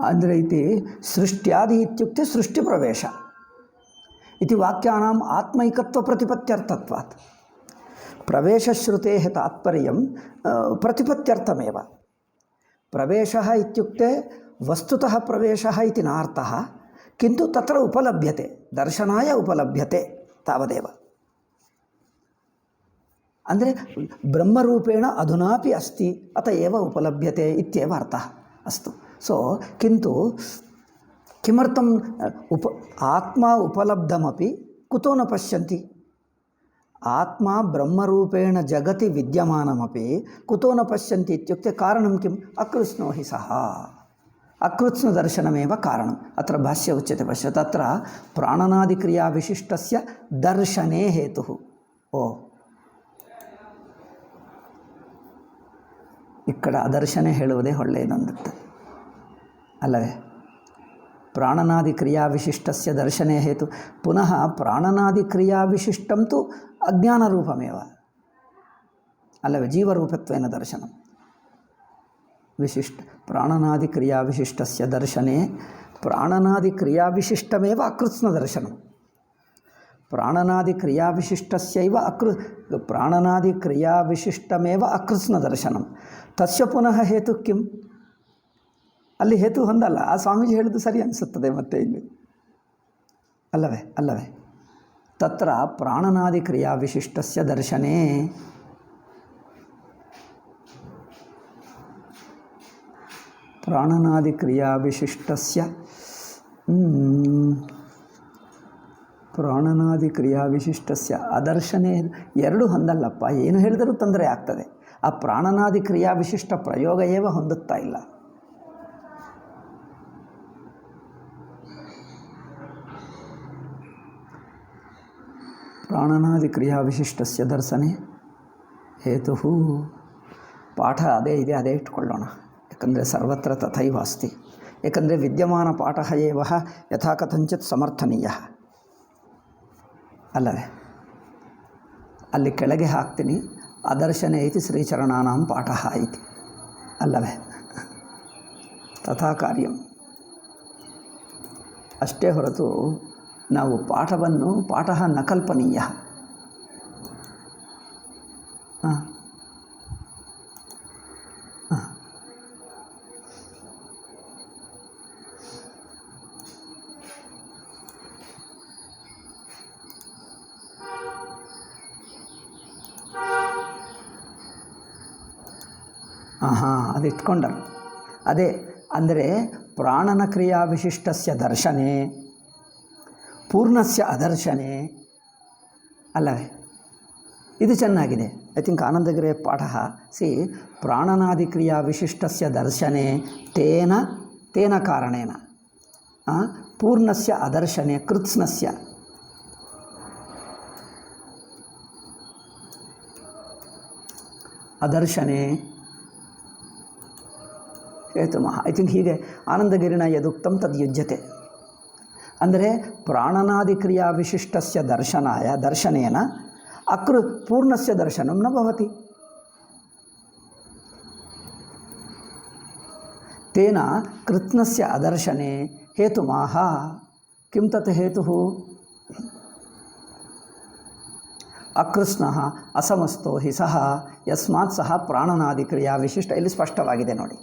ಅಂದರೆ ಇತಿ ಸೃಷ್ಟ್ಯಾದಿ ಇತ್ಯುಕ್ತೆ ಸೃಷ್ಟಿಪ್ರವೇಶ ಇತಿ ವಾಕ್ಯಾನಾಂ ಆತ್ಮೈಕತ್ವ ಪ್ರತಿಪತ್ತ್ಯರ್ಥತ್ವಾತ್. ಪ್ರವೇಶಶ್ರುತೇಃ ತಾತ್ಪರ್ಯಂ ಪ್ರತಿಪತ್ತ್ಯರ್ಥಮೇವ. ಪ್ರವೇಶಃ ಇತ್ಯುಕ್ತೆ ವಸ್ತುತಃ ಪ್ರವೇಶಃ ಇತಿ ನಾರ್ಥಃ, ಕಿಂತು ತತ್ರ ಉಪಲಭ್ಯತೆ, ದರ್ಶನಾಯ ಉಪಲಭ್ಯತೆ ತಾವದೇವ. ಅಂದರೆ ಬ್ರಹ್ಮರೂಪೇಣ ಅಧುನಾಪಿ ಅಸ್ತಿ ಅತಏವ ಉಪಲಭ್ಯತೆ ಇತ್ಯೇವ ಅರ್ಥಃ. ಅಸ್ತು. ಸೊ ಕಿಂತು ಕಿಮರ್ಥಂ ಆತ್ಮ ಉಪಲಬ್ಧಮಪಿ ಕುತೋ ನ ಪಶ್ಯಂತಿ? ಆತ್ಮ ಬ್ರಹ್ಮರೂಪೇಣ ಜಗತಿ ವಿದ್ಯಮಾನಮಪಿ ಕುತೋ ನ ಪಶ್ಯಂತಿ ಇತ್ಯುಕ್ತೆ ಕಾರಣಂ ಕಿಂ? ಅಕೃತ್ಸ್ನೋ ಹಿ ಸಹ. ಅಕೃತ್ಸ್ನ ದರ್ಶನಮೇವ ಕಾರಣಂ. ಅತ್ರ ಭಾಷ್ಯ ಉಚ್ಯತೆ ಪಶ್ಯ. ತತ್ರ ಪ್ರಾಣನಾದಿಕ್ರಿಯಾ ವಿಶಿಷ್ಟಸ್ಯ ದರ್ಶನೇ ಹೇತುಃ. ఇక్కడ ಅದರ್ಶನೇ ಹೇಳುವುದೇ ಒಳ್ಳೆಯದೊಂದಿತ್ತು ಅಲ್ಲವೇ? ಪ್ರಾಣನಾದಿ ಕ್ರಿಯಾ ವಿಶಿಷ್ಟಸ್ಯ ದರ್ಶನೇ ಹೇತು. ಪುನಃ ಪ್ರಾಣನಾದಿ ಕ್ರಿಯಾ ವಿಶಿಷ್ಟಂ ತು ಅಜ್ಞಾನರೂಪಮೇವ ಅಲ್ಲವೇ? ಜೀವರೂಪತ್ವೇನ ದರ್ಶನಂ ವಿಶಿಷ್ಟ. ಪ್ರಾಣನಾದಿ ಕ್ರಿಯಾ ವಿಶಿಷ್ಟಸ್ಯ ದರ್ಶನೇ ಪ್ರಾಣನಾದಿ ಕ್ರಿಯಾ ವಿಶಿಷ್ಟಮೇವ ಅಕೃತ್ಸ್ನ ದರ್ಶನಂ. ಪ್ರಾಣನಾದಿ ಕ್ರಿಯಾ ವಿಶಿಷ್ಟಸ್ಯೈವ ಪ್ರಾಣನಾದಿ ಕ್ರಿಯಾ ವಿಶಿಷ್ಟಮೇವ ಅಕೃತ್ಸ್ನ ದರ್ಶನಂ. ತಸ್ಯ ಪುನಃ ಹೇತು ಕಿಂ? ಅಲ್ಲಿ ಹೇತು ಹೊಂದಲ್ಲ. ಆ ಸ್ವಾಮೀಜಿ ಹೇಳಿದ್ದು ಸರಿ ಅನಿಸುತ್ತದೆ ಮತ್ತೆ ಇಲ್ಲಿ ಅಲ್ಲವೇ? ತತ್ರ ಪ್ರಾಣನಾದಿ ಕ್ರಿಯಾ ವಿಶಿಷ್ಟಸ್ಯ ದರ್ಶನೇ ಪ್ರಾಣನಾದಿ ಕ್ರಿಯಾ ವಿಶಿಷ್ಟಸ್ಯ ಪ್ರಾಣನಾದಿ ಕ್ರಿಯಾ ವಿಶಿಷ್ಟಸ್ಯ ಅದರ್ಶನೇ ಎರಡು ಹೊಂದಲ್ಲಪ್ಪ. ಏನು ಹೇಳಿದರೂ ತೊಂದರೆ ಆಗ್ತದೆ. ಆ ಪ್ರಾಣನಾದಿ ಕ್ರಿಯಾ ವಿಶಿಷ್ಟ ಪ್ರಯೋಗ ಏವ ಹೊಂದುತ್ತಾ ಇಲ್ಲ. ಪ್ರಾಣನಾದಿ ಕ್ರಿಯಾ ವಿಶಿಷ್ಟಸ್ಯ ದರ್ಶನೇ ಹೇತು. ಪಾಠ ಅದೇ ಇದೆ, ಅದೇ ಇಟ್ಕೊಳ್ಳೋಣ. ಯಾಕಂದರೆ ಸರ್ವತ್ರ ತಥೈವ ಅಸ್ತಿ. ಏಕೆಂದರೆ ವಿದ್ಯಮಾನ ಪಾಠ ಏವ ಯಥಾ ಕಥಂಚಿತ್ ಸಮರ್ಥನೀಯ ಅಲ್ಲವೇ? ಅಲ್ಲಿ ಕೆಳಗೆ ಹಾಕ್ತೀನಿ, ಅದರ್ಶನೇ ಇತಿ ಶ್ರೀಚರಣಾನಾಂ ಪಾಠ ಇತಿ ಅಲ್ಲವೇ? ತಥಾ ಕಾರ್ಯಂ. ಅಷ್ಟೇ ಹೊರತು ನಾವು ಪಾಠ ನ ಕಲ್ಪನೀಯ. ಹಾಂ ಹಾಂ ಅದು ಇಟ್ಕೊಂಡರು. ಅದೇ ಅಂದರೆ ಪ್ರಾಣನ ಕ್ರಿಯಾ ವಿಶಿಷ್ಟಸ್ಯ ದರ್ಶನೆ ಪೂರ್ಣಸ್ಯ ಅದರ್ಶನೆ ಅಲ್ಲವೇ? ಇದು ಚೆನ್ನಾಗಿದೆ. ಐ ಥಿಂಕ್ ಆನಂದಗಿರಿಯ ಪಾಠ ಪ್ರಾಣನಾದಿ ಕ್ರಿಯಾ ವಿಶಿಷ್ಟಸ್ಯ ದರ್ಶನೆ ತೇನ ಕಾರಣೇನ ಪೂರ್ಣಸ್ಯ ಅದರ್ಶನೆ ಕೃತ್ಸ್ನಸ್ಯ ಅದರ್ಶನೆ ಹೇತುಮಃ. ಐ ಥಿಂಕ್ ಹೀಗೆ ಆನಂದಗಿರಿನ ಯದುಕ್ತಂ ತದ್ಯುಜ್ಯತೆ. ಅಂದರೆ ಪ್ರಾಣನಾದಿ ಕ್ರಿಯಾ ವಿಶಿಷ್ಟಸ್ಯ ದರ್ಶನೇನ ಪೂರ್ಣಸ್ಯ ದರ್ಶನಂ ನ ಭವತಿ. ತೇನ ಕೃತ್ಸ್ನಸ್ಯ ಅದರ್ಶನೆ ಹೇತುಮಾಹ. ಕಿಂ ತತ್ ಹೇತುಃ? ಅಕೃತ್ಸ್ನಃ ಅಸಮಸ್ತೋ ಹಿ ಸಹ ಯಸ್ಮಾತ್ ಸಹ ಪ್ರಾಣನಾದಿ ಕ್ರಿಯಾ ವಿಶಿಷ್ಟ. ಇಲ್ಲಿ ಸ್ಪಷ್ಟವಾಗಿದೆ ನೋಡಿ.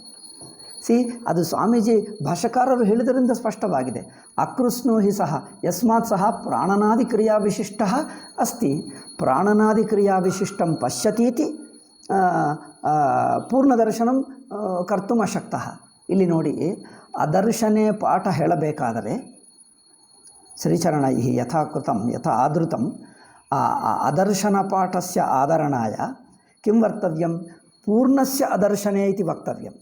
ಅದು ಸ್ವಾಮೀಜಿ ಭಾಷ್ಯಕಾರರು ಹೇಳಿದರಿಂದ ಸ್ಪಷ್ಟವಾಗಿದೆ. ಅಕೃತ್ಸ್ನೋ ಹಿ ಸಹ ಯಸ್ಮಾತ್ ಸಹ ಪ್ರಾಣನಾದಿ ಕ್ರಿಯಾ ವಿಶಿಷ್ಟ ಅಸ್ತಿ. ಪ್ರಾಣನಾದಿ ಕ್ರಿಯಾ ವಿಶಿಷ್ಟಂ ಪಶ್ಯತೀತಿ ಪೂರ್ಣದರ್ಶನಂ ಕರ್ತುಂ ಅಶಕ್ತಃ. ಇಲ್ಲಿ ನೋಡಿ, ಅದರ್ಶನೆ ಪಾಠ ಹೇಳಬೇಕಾದರೆ ಶ್ರೀಚರಣೈ ಯಥಾಕೃತಂ ಯಥಾ ಆದೃತಂ ಅದರ್ಶನ ಪಾಠಸ್ಯ ಆದರಣಾಯ ಕಿಂ ವರ್ತವ್ಯಂ? ಪೂರ್ಣಸ್ಯ ಅದರ್ಶನೆ ಇತಿ ವಕ್ತವ್ಯಂ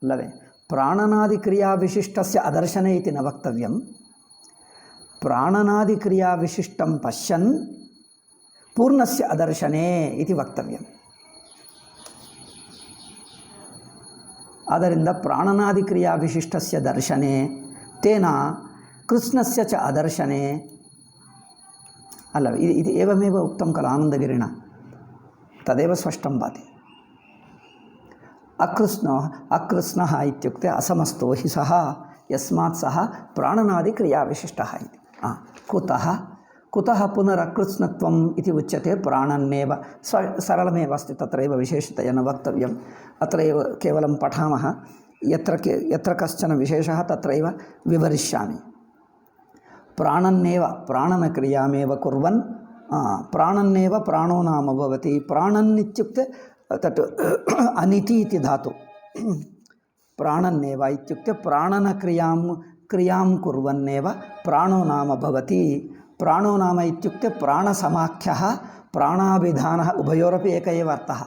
ಅಲ್ಲವೇ? ಪ್ರಾಣನಾದಿ ಕ್ರಿಯಾ ವಿಶಿಷ್ಟಸ್ಯ ಅದರ್ಶನೆ ಇತಿ ನ ವಕ್ತವ್ಯಂ. ಪ್ರಾಣನಾದಿ ಕ್ರಿಯಾ ವಿಶಿಷ್ಟಂ ಪಶ್ಯನ್ ಪೂರ್ಣಸ್ಯ ಅದರ್ಶನೆ ಇತಿ ವಕ್ತವ್ಯಂ. ಆದ್ದರಿಂದ ಪ್ರಾಣನಾದಿ ಕ್ರಿಯಾ ವಿಶಿಷ್ಟಸ್ಯ ದರ್ಶನೆ ತೇನ ಕೃತ್ಸ್ನಸ್ಯ ಚ ಅದರ್ಶನೆ ಅಲ್ಲವೇ? ಇದು ಏವಮೇವ ಉಕ್ತಂ ಖಲು ಆನಂದಗಿರಿಣ, ತದೇವ ಸ್ಪಷ್ಟಂ ಭಾತಿ. ಅಕೃತ್ಸ್ನಃ ಇತ್ಯುಕ್ತೆ ಅಸಮಸ್ತೋ ಹಿ ಸಹ ಯಸ್ಮಾತ್ ಸಹ ಪ್ರಾಣನಾದಿ ಕ್ರಿಯಾ ವಿಶಿಷ್ಟಃ ಇತಿ. ಕುತಃ ಪುನರಕೃತ್ಸ್ನತ್ವಂ ಇತಿ ಉಚ್ಯತೆ? ಪ್ರಾಣನ್ನೇವ. ಸರಳಮೇವ ಅಸ್ತಿ, ತತ್ರೈವ ವಿಶೇಷತೆಯ ನ ವಕ್ತವ್ಯಂ. ಅತ್ರೈವ ಕೇವಲಂ ಪಠಾಮಃ. ಯತ್ರ ಕಶ್ಚನ ವಿಶೇಷಃ ತತ್ರೈವ ವಿವರಿಷ್ಯಾಮಿ. ಪ್ರಾಣನ್ನೇವ ಪ್ರಾಣನ ಕ್ರಿಯಾಮೇವ ಕುರ್ವನ್ ಪ್ರಾಣನ್ನೇವ ಪ್ರಾಣೋ ನಾಮ ಭವತಿ. ಪ್ರಾಣನ್ ಇತ್ಯುಕ್ತೆ ತಟ್ ಅನಿತಿ ಇತಿ ಧಾತು. ಪ್ರಾಣನ್ನೇವ ಇತ್ಯುಕ್ತೆ ಪ್ರಾಣನ ಕ್ರಿಯಾಂ ಕುರ್ವನ್ನೇವ ಪ್ರಾಣೋ ನಾಮ ಭವತಿ. ಪ್ರಾಣೋ ನಾಮ ಇತ್ಯುಕ್ತೆ ಪ್ರಾಣಸಮಾಖ್ಯಃ ಪ್ರಾಣಾಭಿಧಾನಃ ಉಭಯೋರಪಿ ಏಕ ಏವ ಅರ್ಥಃ.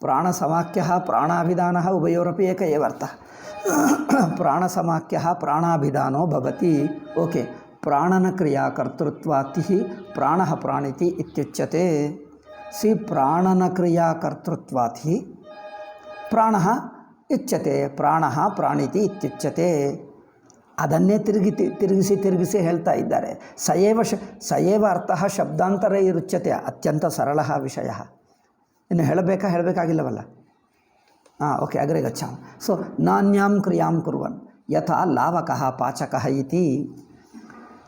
ಪ್ರಾಣಸಮಾಖ್ಯಃ ಪ್ರಾಣಾಭಿಧಾನಃ ಉಭಯೋರಪಿ ಏಕ ಏವ ಅರ್ಥಃ. ಪ್ರಾಣಸಮಾಖ್ಯಃ ಪ್ರಾಣಾಭಿಧಾನೋ ಭವತಿ. ಓಕೆ. ಪ್ರಾಣನ ಕ್ರಿಯಾ ಕರ್ತೃತ್ವಾತಿ ಪ್ರಾಣಃ ಪ್ರಾಣಿತಿ ಇತ್ಯುಚ್ಯತೆ. ಪ್ರಾಣನ ಕ್ರಿಯಾ ಕರ್ತೃತ್ವಾತಿ ಪ್ರಾಣಃ ಇಚ್ಯತೆ. ಪ್ರಾಣಃ ಪ್ರಾಣಿತಿ ಇತ್ಯುಚ್ಯತೆ. ಅದನ್ನೇ ತಿರುಗಿಸಿ ಹೇಳ್ತಾ ಇದ್ದಾರೆ. ಸಯೇವ ಅರ್ಥಃ ಶಬ್ದಾಂತರೇ ಇರುಚ್ಯತೆ. ಅತ್ಯಂತ ಸರಳ ವಿಷಯ. ಇನ್ನು ಹೇಳಬೇಕಾಗಿಲ್ಲವಲ್ಲ. ಓಕೆ, ಅಗ್ರೆ ಗಚ್ಚಾಮ. ಸೊ ನಾನ್ಯಾಂ ಕ್ರಿಯಾಂ ಕುರ್ವನ್ ಯಥಾ ಲಾವಕಃ ಪಾಚಕಃ ಇತಿ.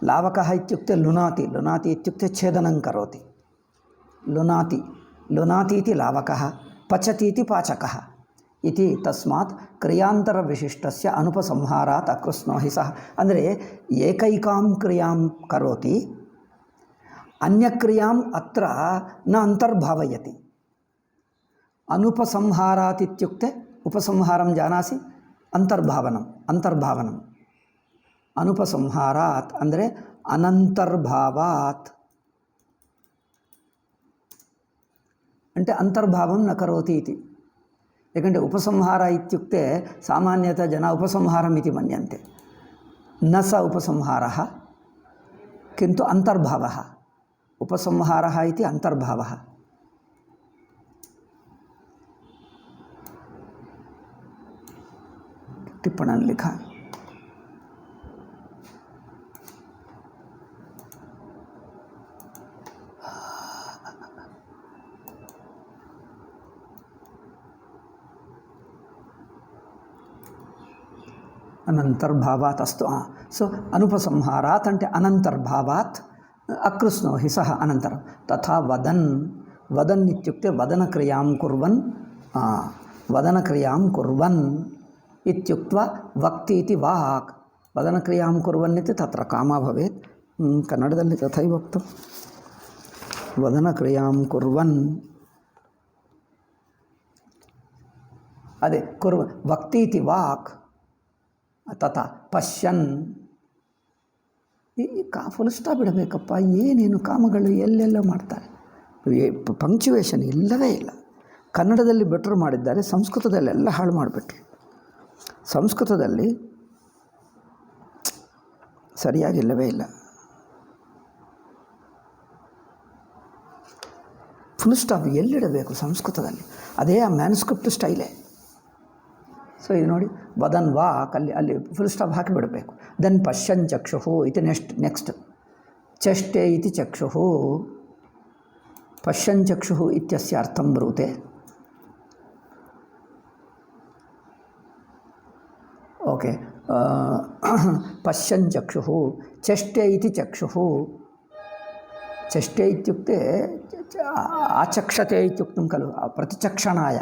ಲಾವಕಃ ಇತ್ಯುಕ್ತೆ ಲುನಾತಿ. ಲುನಾತಿ ಇತ್ಯುಕ್ತೆ ಛೇದನಂ ಕರೋತಿ. ಲುನಾತಿ ಇತಿ ಲಾವಕಃ, ಪಚತಿ ಇತಿ ಪಾಚಕಃ ಇತಿ. ತಸ್ಮಾತ್ ಕ್ರಿಯಾಂತರ ವಿಶಿಷ್ಟಸ್ಯ ಅನುಪಸಂಹಾರಾತ್ ಅಕೃತ್ಸ್ನೋ ಹಿ ಸಹ. ಅಂದರೆ ಏಕೈಕಾಂ ಕ್ರಿಯಾಂ ಕರೋತಿ, ಅನ್ಯಕ್ರಿಯಾಂ ಅತ್ರ ನ ಅಂತರ್ಭಾವಯತಿ. ಅನುಪಸಂಹಾರಾತ್ ಇತ್ಯುಕ್ತೆ ಉಪಸಂಹಾರಂ ಜಾನಾಸಿ? ಅಂತರ್ಭಾವನಂ. ಅನುಪಸಂಹಾರಾತ್ ಅಂದರೆ ಅನಂತರ್ಭಾವಾತ್. అంటే ಅಂತರ್ಭಾವಂ ನ ಕರೋತಿ ಇತಿ. ಯಾಕಂದರೆ ಉಪಸಂಹಾರ ಇತ್ಯುಕ್ತೆ ಸಾಮಾನ್ಯತಃ ಜನ ಉಪಸಂಹಾರಂ ಇತಿ ಮನ್ಯಂತೆ. ನ ಸ ಉಪಸಂಹಾರಃ ಕಿಂತು ಅಂತರ್ಭಾವಃ. ಉಪಸಂಹಾರಃ ಇತಿ ಅಂತರ್ಭಾವಃ. टिप्पणन लिखा. ಅನಂತರ್ಭಾವಾತ್ ಅಸ್ತು. ಸೊ ಅನುಪಸಂಹಾರಾತ್ అంటే ಅನಂತರ್ಭಾವಾತ್ ಅಕೃಷ್ಣೋ ಹಿ ಸಹ ಅನಂತರ ತಥಾ ವದನ್. ವದನ್ ಇತ್ಯುಕ್ತೆ ವದನಕ್ರಿಯಾಂ ಕುರ್ವನ್, ವದನಕ್ರಿಯಾಂ ಕುರ್ವನ್ ಇತ್ಯುಕ್ತ್ವಾ ವಕ್ತಿ ಇತಿ ವಾಕ್. ವದನಕ್ರಿಯಾಂ ಕುರ್ವನ್ ಇತಿ ತತ್ರ ಕಾಮ ಭವೇತ್. ಕನ್ನಡದಲ್ಲಿ ತಥೈವ ವಕ್ತಂ. ವದನಕ್ರಿಯಾಂ ಕುರ್ವನ್ ಅದೇ ವಕ್ತಿ ಇತಿ ವಾಕ್ ತಥಾ ಪಶ್ಯನ್. ಈ ಫುಲ್ ಸ್ಟಾಪ್ ಬಿಡಬೇಕಪ್ಪ, ಏನೇನು ಕಾಮಗಳು ಎಲ್ಲೆಲ್ಲ ಮಾಡ್ತಾರೆ. ಪಂಕ್ಚುವೇಷನ್ ಇಲ್ಲವೇ ಇಲ್ಲ. ಕನ್ನಡದಲ್ಲಿ ಬೆಟ್ರ್ ಮಾಡಿದ್ದಾರೆ, ಸಂಸ್ಕೃತದಲ್ಲೆಲ್ಲ ಹಾಳು ಮಾಡಿಬಿಟ್ರು. ಸಂಸ್ಕೃತದಲ್ಲಿ ಸರಿಯಾಗಿಲ್ಲವೇ ಇಲ್ಲ. ಫುಲ್ ಸ್ಟಾಪ್ ಎಲ್ಲಿಡಬೇಕು ಸಂಸ್ಕೃತದಲ್ಲಿ? ಅದೇ ಆ ಮ್ಯಾನ್ಸ್ಕ್ರಿಪ್ಟ್ ಸ್ಟೈಲೇ. ಸೊ ಇದು ನೋಡಿ, ವದನ್ ವಾಕ್ ಅಲ್ಲಿ ಫುಲ್ ಸ್ಟಾಪ್ ಹಾಕಿಬಿಡಬೇಕು. ದೆನ್ ಪಶ್ಯನ್ ಚಕ್ಷು ಇತಿ ನೆಕ್ಸ್ಟ್ ಚಷ್ಟೆ ಇತಿ ಚಕ್ಷು. ಪಶ್ಯನ್ ಚಕ್ಷು ಇತ್ಯಸ್ಯ ಅರ್ಥಂ ಬ್ರೂತೆ. ಓಕೆ, ಪಶ್ಯನ್ ಚಕ್ಷು ಚಷ್ಟೆ ಇತಿ ಚಕ್ಷು. ಚಷ್ಟೆ ಇತ್ಯುಕ್ತೆ ಆಚಕ್ಷತೆ ಇತ್ಯುಕ್ತಂ ಖಲು ಪ್ರತಿಚಕ್ಷಣಾಯ.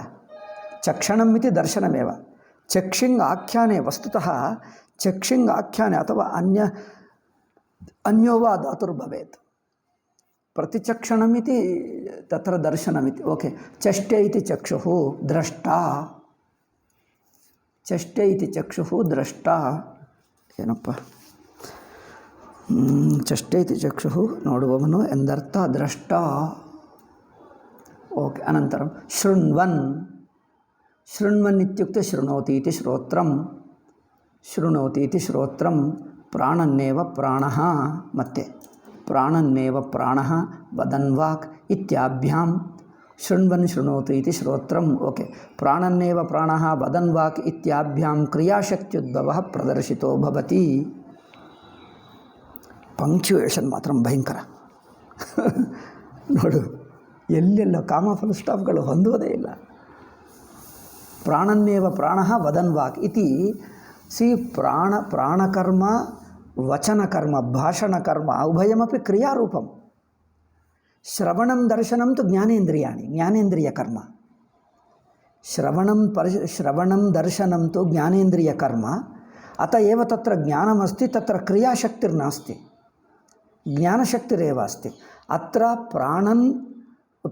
ಚಕ್ಷಣಂ ಇತಿ ದರ್ಶನಮೇವ. ಚಕ್ಷಿಂಗ್ ಆಖ್ಯಾನೆ ವಸ್ತುತಃ ಚಕ್ಷಿಂಗ್ ಆಖ್ಯಾನೆ ಅಥವಾ ಅನ್ಯೋ ವಾ ಧಾತುರ್ಭವೇತ್. ಪ್ರತಿಚಕ್ಷಣಮಿತಿ ತತ್ರ ದರ್ಶನಮಿತಿ. ಓಕೆ, ಚಷ್ಟೆ ಇತಿ ಚಕ್ಷು ದ್ರಷ್ಟ. ಚಷ್ಟೆ ಇತಿ ಚಕ್ಷು ದ್ರಷ್ಟ. ಏನಪ್ಪ ಚಷ್ಟೆ ಇತಿ ಚಕ್ಷು ನೋಡುವವನು ಎಂದರ್ಥ, ದ್ರಷ್ಟ. ಓಕೆ, ಅನಂತರಂ ಶೃಣ್ವನ್. ಶೃಣ್ವನ್ ಇತ್ಯುಕ್ತೆ ಶೃಣೋತಿ ಇತಿ ಶ್ರೋತ್ರಂ. ಶೃಣೋತಿ ಇತಿ ಶ್ರೋತ್ರಂ. ಪ್ರಾಣನ್ನೇವ ಪ್ರಾಣಃ. ಮತ್ತೆ ಪ್ರಾಣನ್ನೇವ ಪ್ರಾಣಃ ವದನ್ ವಾಕ್ ಇತ್ಯಾಭ್ಯಾಂ ಶೃಣ್ವನ್ ಶೃಣೋತಿ ಇತಿ ಶ್ರೋತ್ರಂ. ಓಕೆ, ಪ್ರಾಣನ್ನೇವ ಪ್ರಾಣಃ ವದನ್ ವಾಕ್ ಇತ್ಯಾಭ್ಯಾಂ ಕ್ರಿಯಾಶಕ್ತ್ಯುದ್ಭವಃ ಪ್ರದರ್ಶಿತೋ ಭವತಿ. ಪಂಕ್ಚುಯೇಷನ್ ಮಾತ್ರ ಭಯಂಕರ. ನೋಡು, ಎಲ್ಲೆಲ್ಲ ಕಾಮ ಫುಲ್ ಸ್ಟಾಪ್ಗಳು ಹೊಂದುವುದೇ ಇಲ್ಲ. ಪ್ರಾಣನ್ನೇವ ಪ್ರಾಣಃ ವದನ್ ವಾಕ್ ಇತಿ. ಪ್ರಾಣಕರ್ಮ ವಚನಕರ್ಮ ಭಾಷಣಕರ್ಮ ಉಭಯಮಪಿ ಕ್ರಿಯಾರೂಪಂ. ಶ್ರವಣಂ ದರ್ಶನಂ ತು ಜ್ಞಾನೇಂದ್ರಿಯಾಣಿ, ಜ್ಞಾನೇಂದ್ರಿಯ ಕರ್ಮ. ಶ್ರವಣಂ ದರ್ಶನಂ ತು ಜ್ಞಾನೇಂದ್ರಿಯ ಕರ್ಮ. ಅತಏವ ತತ್ರ ಜ್ಞಾನಮಸ್ತಿ, ತತ್ರ ಕ್ರಿಯಾಶಕ್ತಿರ್ನಾಸ್ತಿ, ಜ್ಞಾನಶಕ್ತಿರೇವ ಅಸ್ತಿ. ಅತ್ರ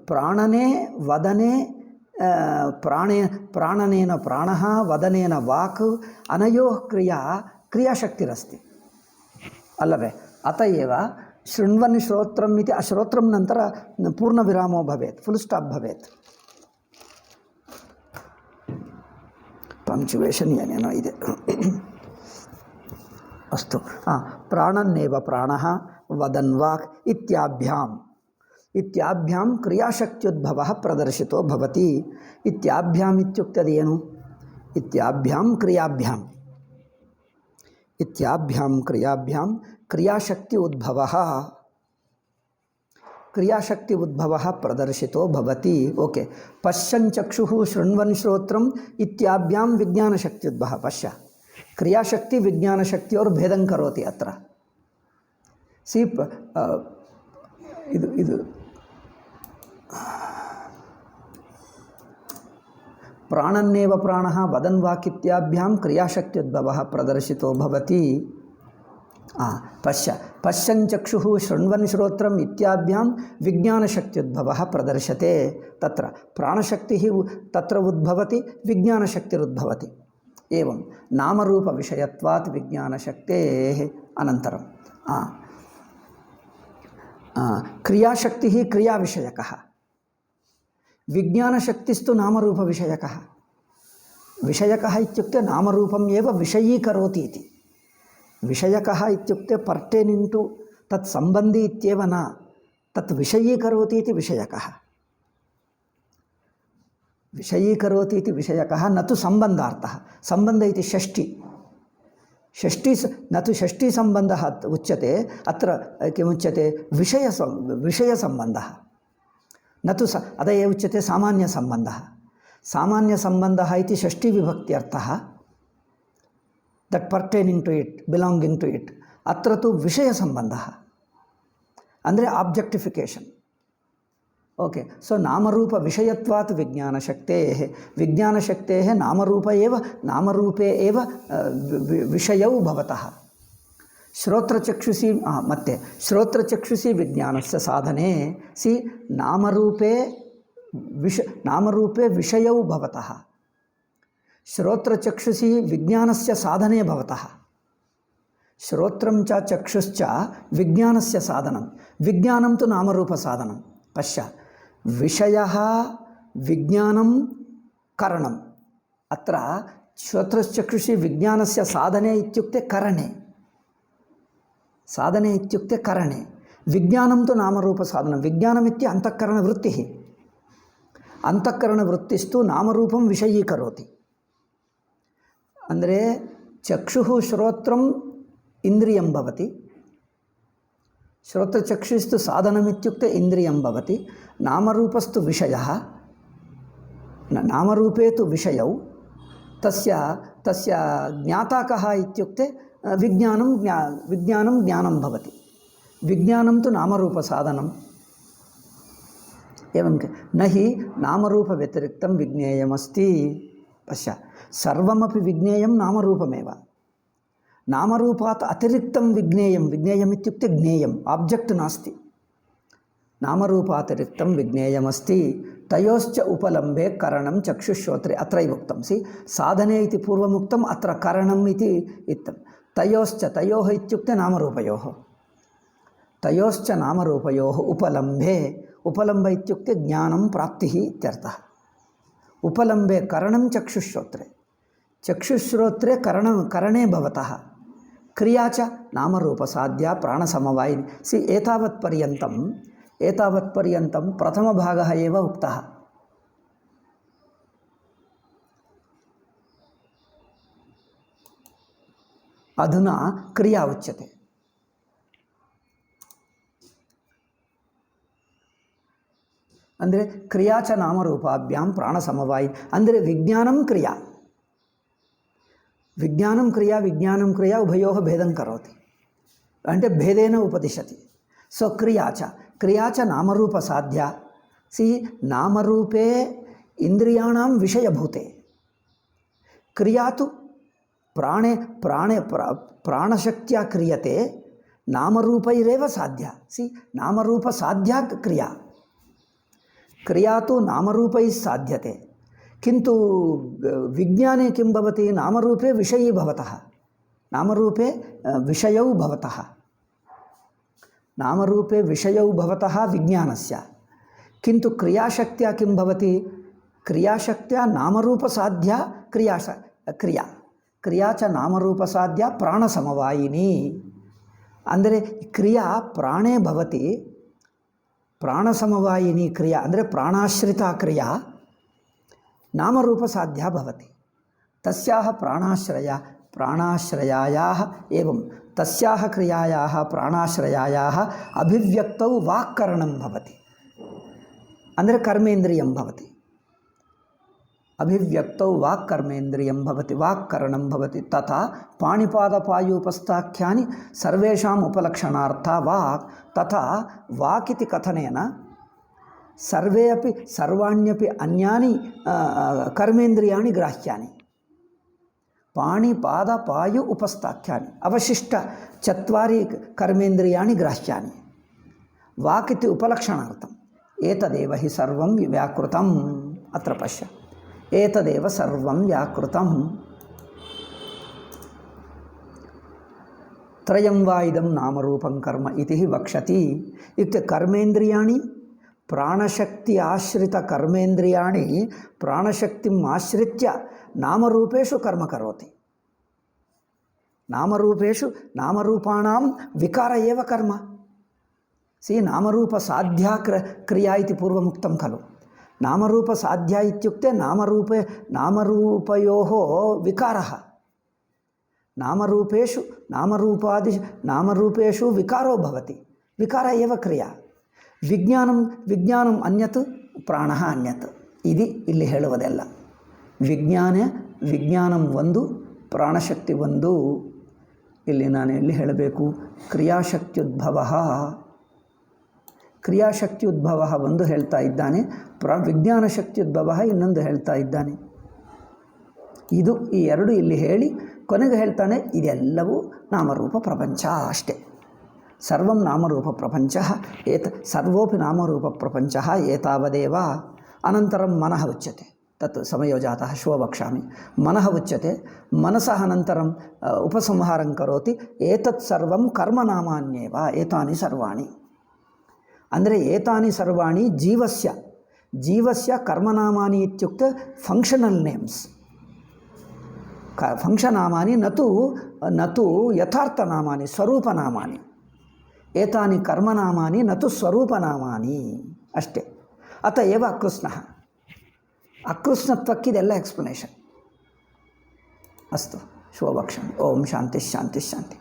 ಪ್ರಾಣನೇ ವದನೆ ಪ್ರಾಣನೇನ ಪ್ರಾಣಃ ವದನೇನ ವಾಕ್ ಅನಯೋ ಕ್ರಿಯಾಶಕ್ತಿರಸ್ತಿ ಅಲ್ಲವೇ? ಅತಏವ ಶೃಣ್ವನ್ ಶ್ರೋತ್ರಂ ಇತಿ. ಆ ಶ್ರೋತ್ರಂ ನಂತರ ಪೂರ್ಣ ವಿರಾಮೋ ಭವೇತ್, ಫುಲ್ ಸ್ಟಾಪ್ ಭವೇತ್. ಪಂಕ್ಚುವೇಷನ್ ಏನೇನೋ ಇದೆ. ಅಸ್ತು. ಪ್ರಾಣನ್ನೇವ ಪ್ರಾಣಃ ವದನ್ ವಾಕ್ ಇತ್ಯಾಭ್ಯಾಂ ಕ್ರಿಯಾಶಕ್ತ್ಯುದ್ಭವಃ ಪ್ರದರ್ಶಿತೋ ಭವತಿ. ಇತ್ಯಾಭ್ಯಾಂ ಇತ್ಯುಕ್ತೆ ಅದೇನು? ಇತ್ಯಾಭ್ಯಾಂ ಕ್ರಿಯಾಭ್ಯಾಂ ಕ್ರಿಯಾಶಕ್ತಿ ಉದ್ಭವಃ ಪ್ರದರ್ಶಿತೋ ಭವತಿ. ಓಕೆ, ಪಶ್ಯನ್ ಚಕ್ಷು ಶೃಣ್ವನ್ ಶ್ರೋತ್ರಂ ಇತ್ಯಾಭ್ಯಾಂ ವಿಜ್ಞಾನಶಕ್ತ್ಯುದ್ಭವ. ಪಶ್ಯ ಕ್ರಿಯಾಶಕ್ತಿ ವಿಜ್ಞಾನಶಕ್ತಿಯವರು ಭೇದಂ ಕರೋತಿ ಅತ್ರ. ಸಿ ಇದು ಪ್ರಾಣನ್ನೇವ ಪ್ರಾಣಃ ವದನ್ ವಾಕ್ ಇತ್ಯಾಭ್ಯಾಂ ಕ್ರಿಯಾಶಕ್ತ್ಯುದ್ಭವಃ ಪ್ರದರ್ಶಿತೋ ಭವತಿ. ಪಶ್ಯನ್ ಚಕ್ಷು ಶೃಣ್ವನ್ ಶ್ರೋತ್ರಂ ಇತ್ಯಾಭ್ಯಾಂ ವಿಜ್ಞಾನಶಕ್ತ್ಯುದ್ಭವಃ ಪ್ರದರ್ಶತೆ. ತತ್ರ ಪ್ರಾಣಶಕ್ತಿ ತತ್ರ ಉದ್ಭವತಿ, ವಿಜ್ಞಾನಶಕ್ತಿರುದ್ಭವತಿ. ಏವಂ ನಾಮರೂಪ ವಿಷಯತ್ವಾತ್ ವಿಜ್ಞಾನಶಕ್ತೇಃ. ಅನಂತರಂ ಕ್ರಿಯಾಶಕ್ತಿ ಕ್ರಿಯಾವಿಷಯಕಃ, ವಿಜ್ಞಾನಶಕ್ತಿಸ್ತು ನಾಮರೂಪವಿಷಯಕಃ. ವಿಷಯಕಃ ಇತ್ಯುಕ್ತೆ ನಾಮರೂಪಂ ಏವ ವಿಷಯೀಕರೋತಿ ಇತಿ. ವಿಷಯಕಃ ಇತ್ಯುಕ್ತೆ ಪರ್ಟೇನಿಂಗ್ ಟು ತತ್ ಸಂಬಂಧಿ ಇತ್ಯೇವ ನ, ತತ್ ವಿಷಯೀಕರೋತಿ ಇತಿ ವಿಷಯಕಃ. ವಿಷಯೀಕರೋತಿ ಇತಿ ವಿಷಯಕಃ ನ ತು ಸಂಬಂಧಾರ್ಥಃ. ಸಂಬಂಧ ಇತಿ ಷಷ್ಠಿ न तु षष्ठीसम्बन्धः उच्यते. अत्र किमुच्यते? विषयसम्बन्धः. न तु अत एव उच्यते सामान्यसम्बन्धः. सामान्यसम्बन्धः इति षष्ठीविभक्त्यर्थः. That pertaining to it, belonging to it. ಅತ್ರ ತು ವಿಷಯ ಸಂಬಂಧ ಅಂದರೆ ಆಬ್ಜೆಕ್ಟಿಫಿಕೇಷನ್. ಓಕೆ, ಸೊ ನಾಮರೂಪ ವಿಷಯತ್ವಾತ್ ವಿಜ್ಞಾನಶಕ್ತೇ ನಾಮರೂಪೇ ಏವ ವಿಷಯೌ ಭವತಃ. ಶ್ರೋತ್ರಚಕ್ಷುಷಿ ಮತ್ತೆ ಶ್ರೋತ್ರಚಕ್ಷುಷಿ ವಿಜ್ಞಾನಸ್ಯ ಸಾಧನೆ ನಾಮರೂಪೇ ವಿಷಯೌ ಭವತಃ. ಶ್ರೋತ್ರಚಕ್ಷುಷಿ ವಿಜ್ಞಾನಸ್ಯ ಸಾಧನೆ ಭವತಃ. ಶ್ರೋತ್ರಂ ಚ ಚಕ್ಷುಶ್ಚ ವಿಜ್ಞಾನಸ್ಯ ಸಾಧನಂ. ವಿಜ್ಞಾನಂ ತು ನಾಮರೂಪ ಸಾಧನಂ. ಪಶ್ಯ, ವಿಷಯಃ ವಿಜ್ಞಾನಂ ಕರಣಂ. ಅತ್ರ ಶ್ರೋತ್ರಚಕ್ಷುಷಿ ವಿಜ್ಞಾನಸ್ಯ ಸಾಧನೆ ಇತ್ಯುಕ್ತೆ ಕರಣೆ. ಸಾಧನೆ ಇತ್ಯುಕ್ತೆ ಕರಣೆ. ವಿಜ್ಞಾನಂ ತು ನಾಮರೂಪ ಸಾಧನಂ. ವಿಜ್ಞಾನಮಿತ್ಯ ಅಂತಃಕರಣವೃತ್ತಿಃ. ಅಂತಃಕರಣವೃತ್ತಿಸ್ತು ನಾಮರೂಪಂ ವಿಷಯೀಕರೋತಿ. ಅಂದರೆ ಚಕ್ಷುಃ ಶ್ರೋತ್ರಂ ಇಂದ್ರಿಯಂ ಭವತಿ. ಶ್ರೋತ್ರಚಕ್ಷುಸ್ತು ಸಾಧನಮಿತ್ಯುಕ್ತೆ ಇಂದ್ರಿಯಂ ಭವತಿ. ನಾಮರೂಪಸ್ತು ವಿಷಯಃ. ನಾಮರೂಪೇ ತು ವಿಷಯೌ. ತಸ್ಯ ಜ್ಞಾತಾ ಕಃ ಇತ್ಯುಕ್ತೆ ವಿಜ್ಞಾನಂ ಜ್ಞಾನಂ ಭವತಿ. ವಿಜ್ಞಾನಂ ತು ನಾಮರೂಪ ಸಾಧನಂ. एवं न हि नामरूपव्यतिरिक्तं विज्ञेयमस्ति. पश्य, सर्वमपि विज्ञेयं नामरूपमेव. नामरूपात् अतिरिक्तं विज्ञेयमित्युक्ते ज्ञेयम्, आब्जेक्ट् नास्ति. नामरूपातिरिक्तं विज्ञेयमस्ति. तयोश्च उपलम्बे करणं चक्षुश्रोत्रे. अत्रैव उक्तं. साधने इति पूर्वमुक्तम्, अत्र करणम् इति इत्थं. तयोश्च, तयोः इत्युक्ते नामरूपयोः. तयोश्च नामरूपयोः उपलम्बे. उपलम्ब इत्युक्ते ज्ञानं प्राप्तिः इत्यर्थः. उपलम्बे करणं चक्षुश्रोत्रे. चक्षुश्रोत्रे करणे भवतः क्रिया च नामरूपसाध्या प्राणसमवायिनी. एतावत्पर्यन्तं प्रथमभागः एव उक्तः. अधुना क्रिया उच्यते. ಅಂದರೆ ಕ್ರಿಯಾ ಚ ನಾಮರೂಪಾಭ್ಯಾಂ ಪ್ರಾಣಸಮವಾಯಿ. ಅಂದರೆ ವಿಜ್ಞಾನಂ ಕ್ರಿಯಾ ಉಭಯೋ ಭೇದಂ ಕರೋತಿ. అంటే ಭೇದೇನ ಉಪದಿಶತಿ. ಸೊ ಕ್ರಿಯಾ ಚ ನಾಮರೂಪ ಸಾಧ್ಯ. ನಾಮರೂಪೇ ಇಂದ್ರಿಯಾಣಾಂ ವಿಷಯಭೂತೆ. ಕ್ರಿಯಾ ತು ಪ್ರಾಣಶಕ್ತಿಯ ಕ್ರಿಯತೆ. ನಾಮರೂಪೈರೇವ ಸಾಧ್ಯ. ನಾಮರೂಪ ಸಾಧ್ಯ ಕ್ರಿಯಾ. क्रिया तो नामरूपैः साध्यते. किन्तु विज्ञाने किं भवति? नामरूपे विषयी भवतः. नामरूपे विषयौ भवतः. नामरूपे विषयौ भवतः विज्ञानस्य. किन्तु क्रियाशक्त्या किं भवति? क्रियाशक्त्या नामरूपसाध्या क्रिया च नामरूपसाध्या प्राणसमवायिनी. ಅಂದರೆ ಕ್ರಿಯಾ ಪ್ರಾಣೇ ಭವತಿ. ಪ್ರಾಣಸಮವಾಯಿನಿ ಕ್ರಿಯಾ ಅಂದರೆ ಪ್ರಾಣಾಶ್ರಿತ ಕ್ರಿಯಾ ನಾಮರೂಪ ಸಾಧ್ಯ ಭವತಿ. ತಸ್ಯಾಹ ಪ್ರಾಣಾಶ್ರಯಾಯಾಹ ಏವಂ ತಸ್ಯಾಹ ಕ್ರಿಯಾಯಾಹ ಪ್ರಾಣಾಶ್ರಯಾಯಾಹ ಅಭಿವ್ಯಕ್ತೌ ವಾಕ್ಕರಣಂ ಭವತಿ. ಅಂದರೆ ಕರ್ಮೇಂದ್ರಿಯಂ ಭವತಿ. ಅಭಿವ್ಯಕ್ತೌ ವಾಕ್ಕರ್ಮೇಂದ್ರಿಯಂ ಭವತಿ, ವಾಕ್ಕರಣಂ ಭವತಿ. ತಥಾ ಪಾಣಿಪಾದಪಾಯೂಪಸ್ಥಾಖ್ಯಾನಿ ಸರ್ವೇಷಾಂ ಉಪಲಕ್ಷಣಾರ್ಥ ವಾಕ್. ತಥಾ ವಾಕ್ ಇತಿ ಕಥನೇನ ಸರ್ವೇ ಅಪಿ ಸರ್ವಾಣ್ಯಪಿ ಅನ್ಯಾನಿ ಕರ್ಮೇಂದ್ರಿಯಾಣಿ ಗ್ರಾಹ್ಯಾನಿ. ಪಾಣಿಪಾದಪಾಯು ಉಪಸ್ಥಾಖ್ಯಾನಿ ಅವಶಿಷ್ಟ ಚತ್ವಾರಿ ಕರ್ಮೇಂದ್ರಿಯಾಣಿ ಗ್ರಾಹ್ಯಾನಿ. ವಾಕ್ ಇತಿ ಉಪಲಕ್ಷಣಾರ್ಥಂ. ಏತದೇವ ಹಿ ಸರ್ವಂ ವ್ಯಾಕೃತಂ. ಅತ್ರ ಪಶ್ಯ, ಏತದೇವ ಸರ್ವಂ ವ್ಯಾಕೃತಂ. ತ್ರಯಂ ವಾ ಇದಂ ನಾಮರೂಪಂ ಕರ್ಮ ಇತಿ ವಕ್ಷತಿ. ಇತ್ಯುಕ್ತೆ ಕರ್ಮೇಂದ್ರಿಯಾಣಿ ಪ್ರಾಣಶಕ್ತಿ ಆಶ್ರಿತ ಕರ್ಮೇಂದ್ರಿಯಾಣಿ ಪ್ರಾಣಶಕ್ತಿಂ ಆಶ್ರಿತ್ಯ ನಾಮರೂಪೇಷು ಕರ್ಮ ಕರೋತಿ. ನಾಮರೂಪೇಷು ನಾಮರೂಪಾಣಾಂ ವಿಕಾರ ಏವ ಕರ್ಮ. ನಾಮರೂಪ ಸಾಧ್ಯ ಕ್ರಿಯಾ ಇತಿ ಪೂರ್ವಮುಕ್ತಂ ಖಲು. ನಾಮರೂಪ ಸಾಧ್ಯ ಇತ್ಯುಕ್ತೆ ನಾಮರೂಪಯೋಃ ವಿಕಾರಃ. ನಾಮರೂಪೇಷು ವಿಕಾರೋ ಭವತಿ. ವಿಕಾರ ಏವ ಕ್ರಿಯಾ. ವಿಜ್ಞಾನಂ ಅನ್ಯತ್, ಪ್ರಾಣಃ ಅನ್ಯತ್. ಇದು ಇಲ್ಲಿ ಹೇಳುವುದೆಲ್ಲ. ವಿಜ್ಞಾನಂ ಒಂದು, ಪ್ರಾಣಶಕ್ತಿ ಒಂದು, ಇಲ್ಲಿ ನಾನು ಎಲ್ಲಿ ಹೇಳಬೇಕು, ಕ್ರಿಯಾಶಕ್ತ್ಯುದ್ಭವ ಒಂದು ಹೇಳ್ತಾ ಇದ್ದಾನೆ, ವಿಜ್ಞಾನ ಶಕ್ತ್ಯುದ್ಭವ ಇನ್ನೊಂದು ಹೇಳ್ತಾ ಇದ್ದಾನೆ. ಇದು ಈ ಎರಡು ಇಲ್ಲಿ ಹೇಳಿ ಕೊನೆಗೆ ಹೇಳ್ತಾನೆ ಇದೆಲ್ಲವೂ ನಾಮರೂಪ ಪ್ರಪಂಚ ಅಷ್ಟೇ. ಸರ್ವಂ ನಾಮರೂಪ ಪ್ರಪಂಚ ಸರ್ವೋಪಿ ನಾಮರೂಪ ಪ್ರಪಂಚ ಏತಾವದೇವ. ಅನಂತರಂ ಮನಃ ಉಚ್ಯತೆ, ತತ್ ಸಮಯೋಜಾತಃ ಶ್ವ ವಕ್ಷ್ಯಾಮಿ. ಮನಃ ಉಚ್ಯತೆ, ಮನಸಃ ಅನಂತರಂ ಉಪಸಂಹಾರಂ ಕರೋತಿ. ಏತತ್ ಸರ್ವಂ ಕರ್ಮನಾಮಾನ್ಯೇವ ಏತಾನಿ ಸರ್ವಾಣಿ. ಅಂದರೆ ಏತಾನಿ ಸರ್ವಾಣಿ ಜೀವಸ್ಯ ಕರ್ಮನಾಮಾನಿ ಇತ್ಯುಕ್ತ ಫಂಕ್ಷನಲ್ ನೇಮ್ಸ್. ಫಂಕ್ಷನಾಮಾನಿ ನತು ಯಥಾರ್ಥನಾಮಾನಿ ಸ್ವರೂಪನಾಮಾನಿ. ಏತಾನಿ ಕರ್ಮನಾಮಾನಿ ನತು ಸ್ವರೂಪನಾಮಾನಿ ಅಷ್ಟೇ. ಅತಏವ ಅಕೃಷ್ಣಃ. ಅಕೃಷ್ಣತ್ವಕ್ಕಿದೆಲ್ಲ ಎಕ್ಸ್ಪ್ಲನೇಷನ್. ಅಸ್ತು ಶುಭವಕ್ಷಾಮಿ. ಓಂ ಶಾಂತಿ ಶಾಂತಿ ಶಾಂತಿ.